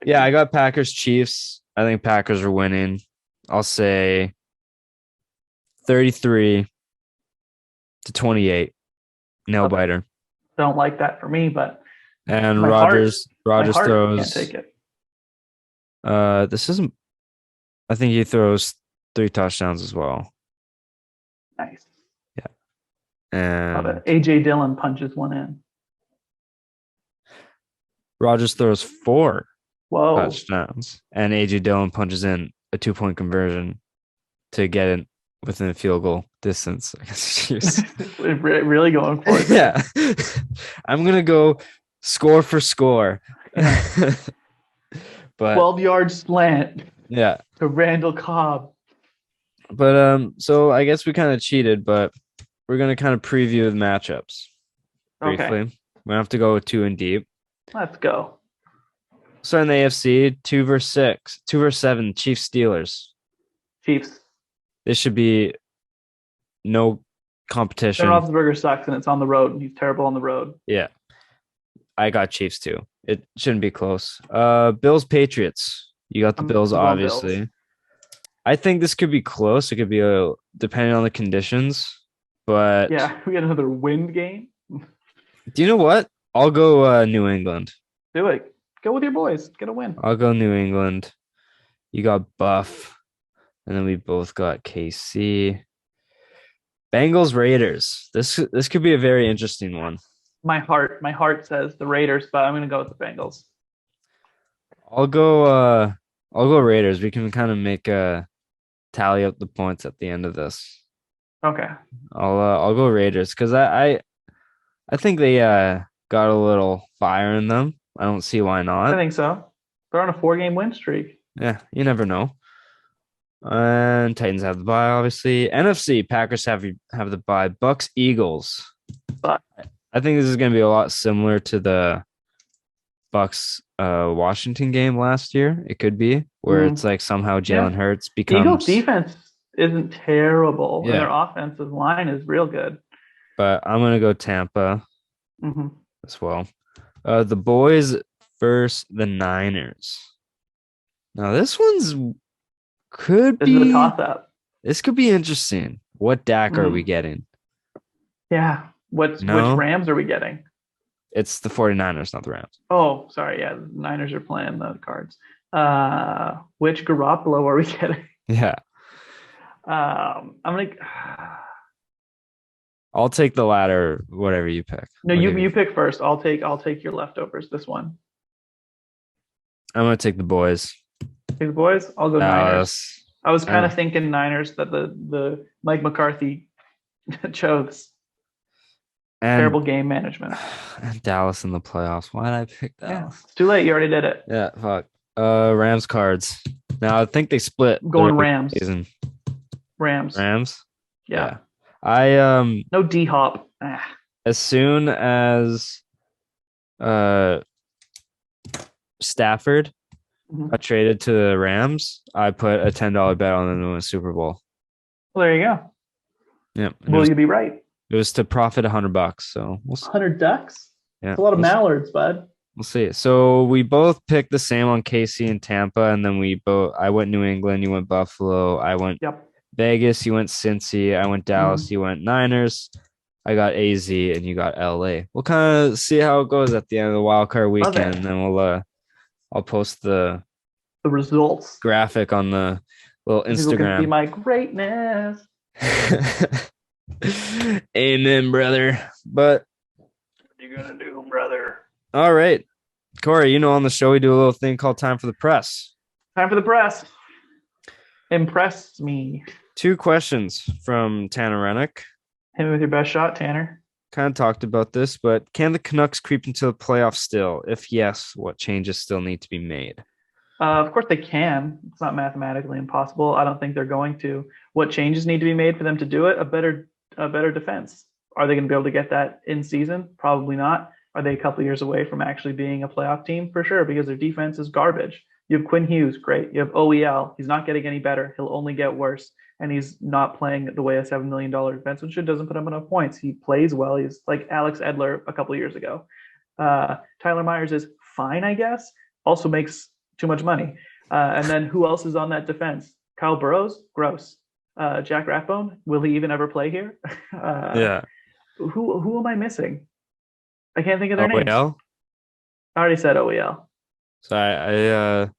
Yeah, I got Packers Chiefs. I think Packers are winning. I'll say 33-28. Nail biter. Don't like that for me, but Rodgers throws. Can't take it. This isn't. I think he throws 3 touchdowns as well. Nice. Yeah. Love And it. AJ Dillon punches one in. Rodgers throws 4 Whoa. touchdowns, and AJ Dillon punches in a 2-point conversion to get it within a field goal distance. I guess. Really going for it there. Yeah. I'm gonna go score for score. Yeah. But 12-yard slant yeah. to Randall Cobb. But so I guess we kind of cheated, but we're gonna kind of preview the matchups briefly. Okay. We have to go 2 and deep. Let's go. So in the AFC, 2 versus 6, 2 versus 7, Chiefs Steelers. Chiefs. This should be no Ben competition. Roethlisberger sucks, and it's on the road, and he's terrible on the road. Yeah. I got Chiefs too. It shouldn't be close. Bills Patriots. You got the Bills, I'm going obviously. Bills. I think this could be close. It could be depending on the conditions. But Yeah, we got another wind game. do you know what? I'll go New England. Do it. Go with your boys. Get a win. I'll go New England. You got Buff. And then we both got KC. Bengals Raiders. This could be a very interesting one. My heart says the Raiders, but I'm gonna go with the Bengals. I'll go Raiders. We can kind of make a tally up the points at the end of this. Okay. I'll go Raiders because I think they got a little fire in them. I don't see why I not. think so. They're on a 4-game win streak. Yeah, you never know. And Titans have the bye, obviously. NFC Packers have the bye. Bucks Eagles. But I think this is going to be a lot similar to the Bucks Washington game last year. It could be where it's like somehow Jalen Hurts becomes. Eagles defense isn't terrible, Yeah. and their offensive line is real good. But I'm going to go Tampa as well. The boys versus the Niners. Now this could This be is a toss-up. This could be interesting. What Dak are we getting? Yeah. Which Rams are we getting? It's the 49ers, not the Rams. Oh, sorry. Yeah, the Niners are playing the Cards. Which Garoppolo are we getting? Yeah. I'm gonna. I'll take the latter, whatever you pick. No, you pick first. I'll take your leftovers. This one. I'm gonna take the boys. Take the boys. I'll go Dallas. Niners. I was kind of thinking Niners that the Mike McCarthy chose. And terrible game management. And Dallas in the playoffs. Why did I pick Dallas? Yeah, it's too late. You already did it. Yeah, fuck. Rams Cards. Now I think they split. I'm going Rams. Season. Rams. Yeah. I no D Hop. As soon as Stafford got traded to the Rams, I put a $10 bet on them to win Super Bowl. Well, there you go. Yeah. Will you be right? It was to profit $100. So we'll see. 100 ducks? Yeah. That's a lot of mallards, bud. We'll see. So we both picked the same on KC and Tampa, and then I went New England, you went Buffalo, I went Vegas, you went Cincy, I went Dallas, you went Niners, I got AZ, and you got LA. We'll kind of see how it goes at the end of the wild card weekend, and then I'll post the results graphic on the little Instagram. People can see my greatness. Amen, brother. But what are you gonna do, brother? All right, Cory. On the show we do a little thing called Time for the Press. Time for the press. Impress me. 2 questions from Tanner Rennick. Hit me with your best shot, Tanner. Kind of talked about this, but can the Canucks creep into the playoffs still? If yes, what changes still need to be made? Of course they can. It's not mathematically impossible. I don't think they're going to. What changes need to be made for them to do it? A better defense. Are they going to be able to get that in season? Probably not. Are they a couple of years away from actually being a playoff team? For sure, because their defense is garbage. You have Quinn Hughes, great. You have OEL. He's not getting any better. He'll only get worse. And he's not playing the way a $7 million defenseman doesn't put up enough points. He plays well. He's like Alex Edler a couple of years ago. Tyler Myers is fine, I guess. Also makes too much money. And then who else is on that defense? Kyle Burrows, gross. Jack Rathbone, will he even ever play here? Yeah. Who am I missing? I can't think of their names. OEL? I already said OEL. So I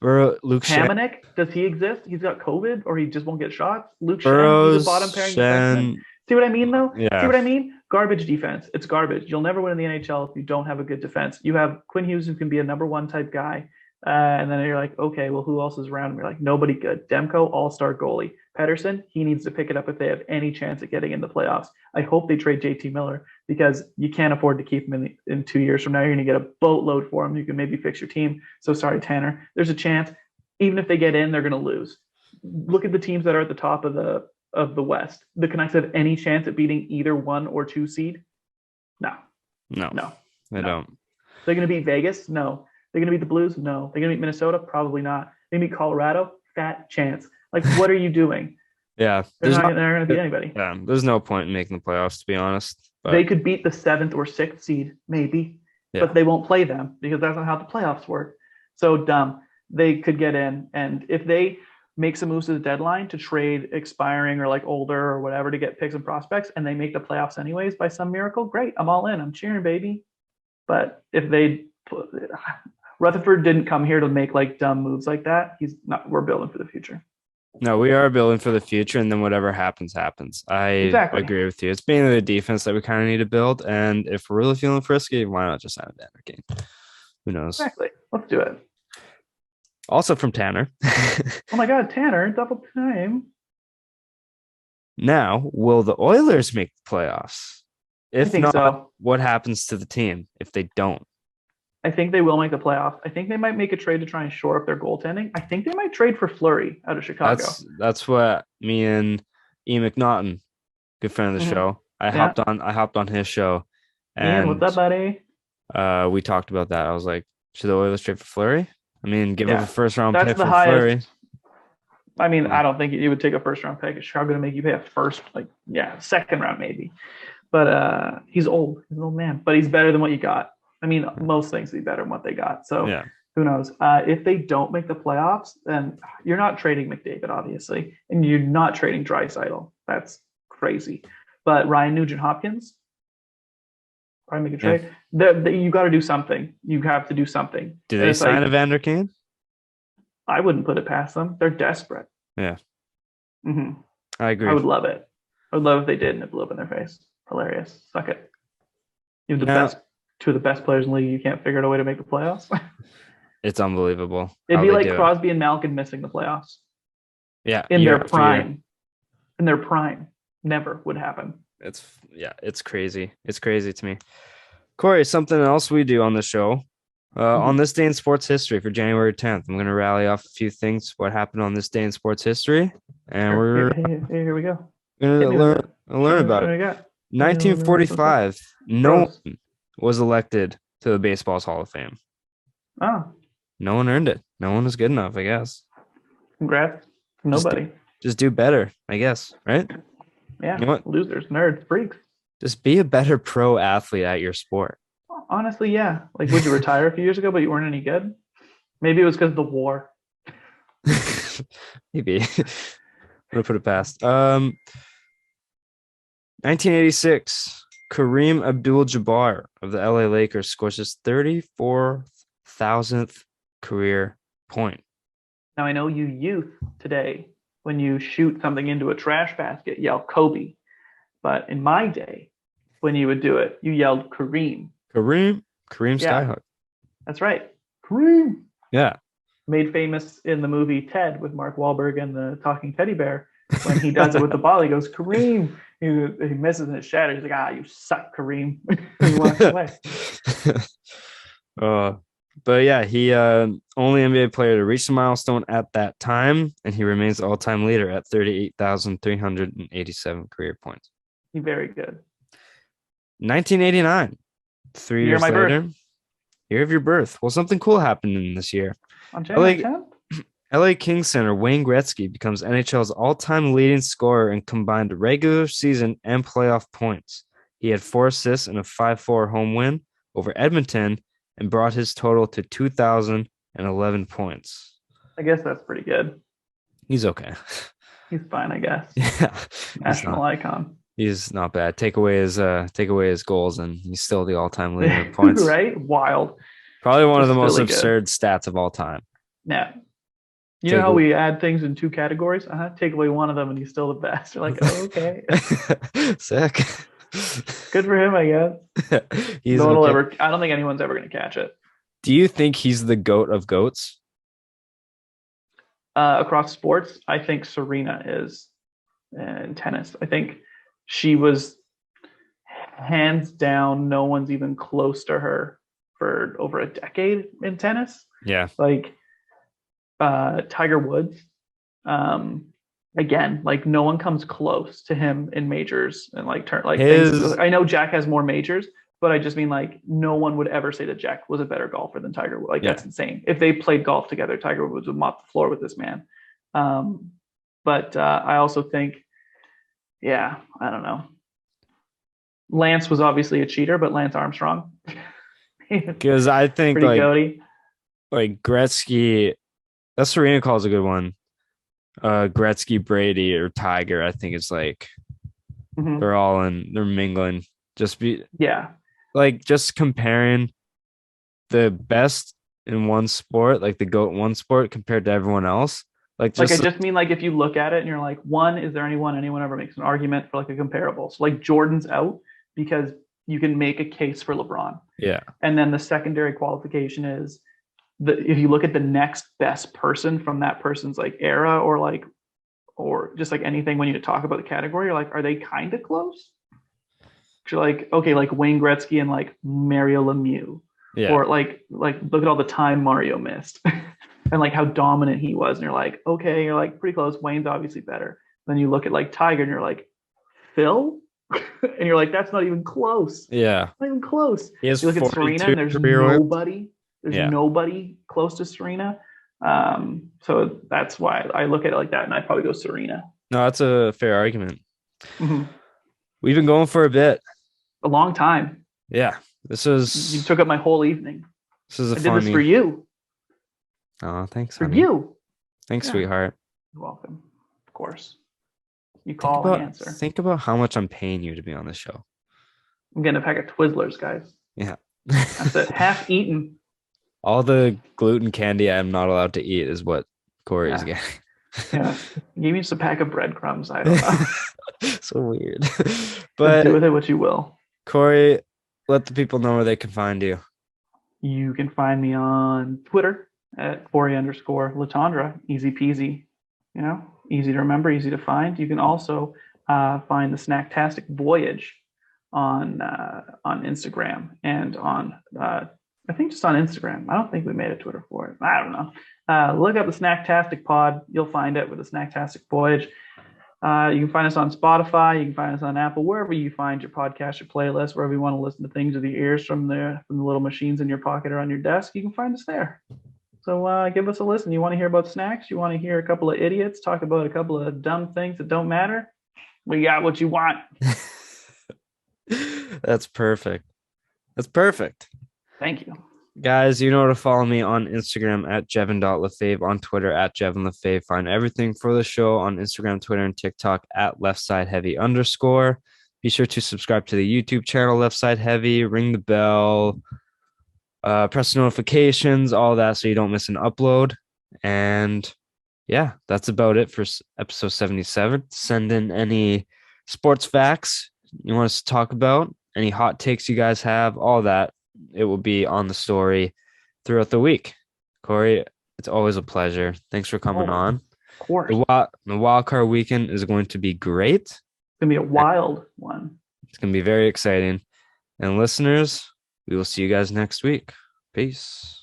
Luke Hamannik, does he exist? He's got COVID or he just won't get shots? Luke Shen, he's a Burrows, bottom pairing defenseman. See what I mean, though? See Yeah. what I mean? Garbage defense. It's garbage. You'll never win in the NHL if you don't have a good defense. You have Quinn Hughes, who can be a number one type guy. And then you're like, okay, well, who else is around? And you're like, nobody good. Demko, all-star goalie. Pedersen, he needs to pick it up if they have any chance at getting in the playoffs. I hope they trade JT Miller because you can't afford to keep him in 2 years from now. You're going to get a boatload for him. You can maybe fix your team. So sorry, Tanner. There's a chance. Even if they get in, they're going to lose. Look at the teams that are at the top of the West. The Canucks have any chance at beating either 1 or 2 seed? No. They don't. They're going to beat Vegas? No. They're going to beat the Blues? No. They're going to beat Minnesota? Probably not. They beat Colorado? Fat chance. Like, what are you doing? Yeah. They're not going to beat anybody. Yeah. There's no point in making the playoffs, to be honest. But they could beat the 7th or 6th seed, maybe. Yeah. But they won't play them because that's not how the playoffs work. So dumb. They could get in. And if they make some moves to the deadline to trade expiring or like older or whatever to get picks and prospects, and they make the playoffs anyways by some miracle, great. I'm all in. I'm cheering, baby. But if they Rutherford didn't come here to make like dumb moves like that. He's not. We're building for the future. No, we are building for the future, and then whatever happens, happens. I agree with you. It's mainly the defense that we kind of need to build, and if we're really feeling frisky, why not just sign Evander Kane? Who knows? Exactly. Let's do it. Also from Tanner. Oh my God, Tanner, double time. Now, will the Oilers make the playoffs? If not, so. What happens to the team if they don't? I think they will make the playoffs. I think they might make a trade to try and shore up their goaltending. I think they might trade for Flores out of Chicago. That's what me and E. McNaughton, good friend of the show, I hopped on his show. And what's up, buddy? We talked about that. I was like, should the Oilers trade for Fleury? I mean, give up a first round pick for Fleury. I mean, I don't think you would take a first round pick. Is Chicago to make you pay a second round maybe. But he's old. He's an old man. But he's better than what you got. I mean, most things would be better than what they got. So who knows? If they don't make the playoffs, then you're not trading McDavid, obviously. And you're not trading Draisaitl. That's crazy. But Ryan Nugent-Hopkins, probably make a trade. You got to do something. You have to do something. Do they sign Evander Kane? I wouldn't put it past them. They're desperate. Yeah. Mm-hmm. I agree. I would love it. I would love if they did and it blew up in their face. Hilarious. Suck it. You're the best. 2 of the best players in the league. You can't figure out a way to make the playoffs. It's unbelievable. It'd be like Crosby and Malkin missing the playoffs. Yeah. In their prime. In their prime. Never would happen. It's crazy. It's crazy to me. Cory, something else we do on the show. On this day in sports history for January 10th, I'm going to rally off a few things, what happened on this day in sports history. And here we go. Going to learn about it. 1945, no one was elected to the Baseball's Hall of Fame. Oh. No one earned it. No one was good enough, I guess. Congrats. Nobody. Just do better, I guess, right? Yeah. You know what? Losers, nerds, freaks. Just be a better pro athlete at your sport. Honestly, yeah. Like, would you retire a few years ago, but you weren't any good? Maybe it was because of the war. Maybe. I'm going to put it past. 1986, Kareem Abdul-Jabbar of the LA Lakers scores his 34,000th career point. Now, I know you youth today, when you shoot something into a trash basket, yell Kobe. But in my day, when you would do it, you yelled Kareem. Kareem Skyhook. That's right. Kareem. Yeah. Made famous in the movie Ted with Mark Wahlberg and the talking teddy bear. When he does it with the ball, he goes, Kareem. He misses and it shatters. He's like, you suck, Kareem. He walks away. But yeah, he only NBA player to reach the milestone at that time, and he remains the all-time leader at 38,387 career points. He's very good. 1989, 3 years later, year of your birth. Well, something cool happened in this year. On January 10th? LA Kings center Wayne Gretzky becomes NHL's all-time leading scorer in combined regular season and playoff points. He had 4 assists in a 5-4 home win over Edmonton and brought his total to 2,011 points. I guess that's pretty good. He's okay. He's fine, I guess. Yeah. National icon. He's not bad. Take away his goals, and he's still the all-time leader in points. Right? Wild. Probably one of the most absurd stats of all time. Yeah. You know how we add things in two categories? Take away one of them and he's still the best. You're like, oh, okay. Sick. Good for him, I guess. He's No one will okay. ever, I don't think anyone's ever going to catch it. Do you think he's the GOAT of GOATs? Across sports, I think Serena is in tennis. I think she was hands down, no one's even close to her for over a decade in tennis. Yeah. Like Tiger Woods, um, again, like no one comes close to him in majors and like things. I know Jack has more majors, but I just mean like no one would ever say that Jack was a better golfer than Tiger. Like that's insane. If they played golf together, Tiger Woods would mop the floor with this man. But I also think, I don't know. Lance was obviously a cheater, but Lance Armstrong. Because I think pretty goaty. Like Gretzky, that Serena calls a good one. Gretzky, Brady, or Tiger. I think it's like they're mingling. Just comparing the best in one sport, like the GOAT in one sport compared to everyone else. I just mean like if you look at it and you're like, one, is there anyone ever makes an argument for like a comparable? So like Jordan's out because you can make a case for LeBron. Yeah. And then the secondary qualification is if you look at the next best person from that person's like era or just like anything when you talk about the category, you're like, are they kind of close? You're like, okay, like Wayne Gretzky and like Mario Lemieux. Yeah. Or like look at all the time Mario missed and like how dominant he was. And you're like, okay, you're like pretty close. Wayne's obviously better. Then you look at like Tiger and you're like, Phil? And you're like, that's not even close. Yeah. Not even close. You look at Serena and there's nobody. There's nobody close to Serena. So that's why I look at it like that, and I'd probably go Serena. No, that's a fair argument. Mm-hmm. We've been going for a bit. A long time. Yeah. You took up my whole evening. I did this for you. Oh, thanks, for honey. You. Thanks, sweetheart. You're welcome. Of course. You call and answer. Think about how much I'm paying you to be on this show. I'm getting a pack of Twizzlers, guys. Yeah. That's it. Half eaten. All the gluten candy I'm not allowed to eat is what Cory is getting. Yeah. Give me just a pack of breadcrumbs. I don't know. So weird. But do with it what you will. Cory, let the people know where they can find you. You can find me on Twitter at Cory_Letendre. Easy peasy. Easy to remember, easy to find. You can also find the Snacktastic Voyage on Instagram and on I think just on Instagram. I don't think we made a Twitter for it. I don't know. Look up the Snacktastic Pod. You'll find it with the Snacktastic Voyage. You can find us on Spotify. You can find us on Apple, wherever you find your podcast, your playlist, wherever you want to listen to things with your ears from the little machines in your pocket or on your desk. You can find us there. So give us a listen. You want to hear about snacks? You want to hear a couple of idiots talk about a couple of dumb things that don't matter? We got what you want. That's perfect. That's perfect. Thank you. Guys, you know to follow me on Instagram at Jevon.Lefave, on Twitter at JevonLefave. Find everything for the show on Instagram, Twitter, and TikTok at LeftSideHeavy_. Be sure to subscribe to the YouTube channel Left Side Heavy, ring the bell, press notifications, all that so you don't miss an upload. And yeah, that's about it for episode 77. Send in any sports facts you want us to talk about, any hot takes you guys have, all that. It will be on the story throughout the week. Cory, it's always a pleasure. Thanks for coming on. Of course. The wild card weekend is going to be great. It's going to be a wild one. It's going to be very exciting. And listeners, we will see you guys next week. Peace.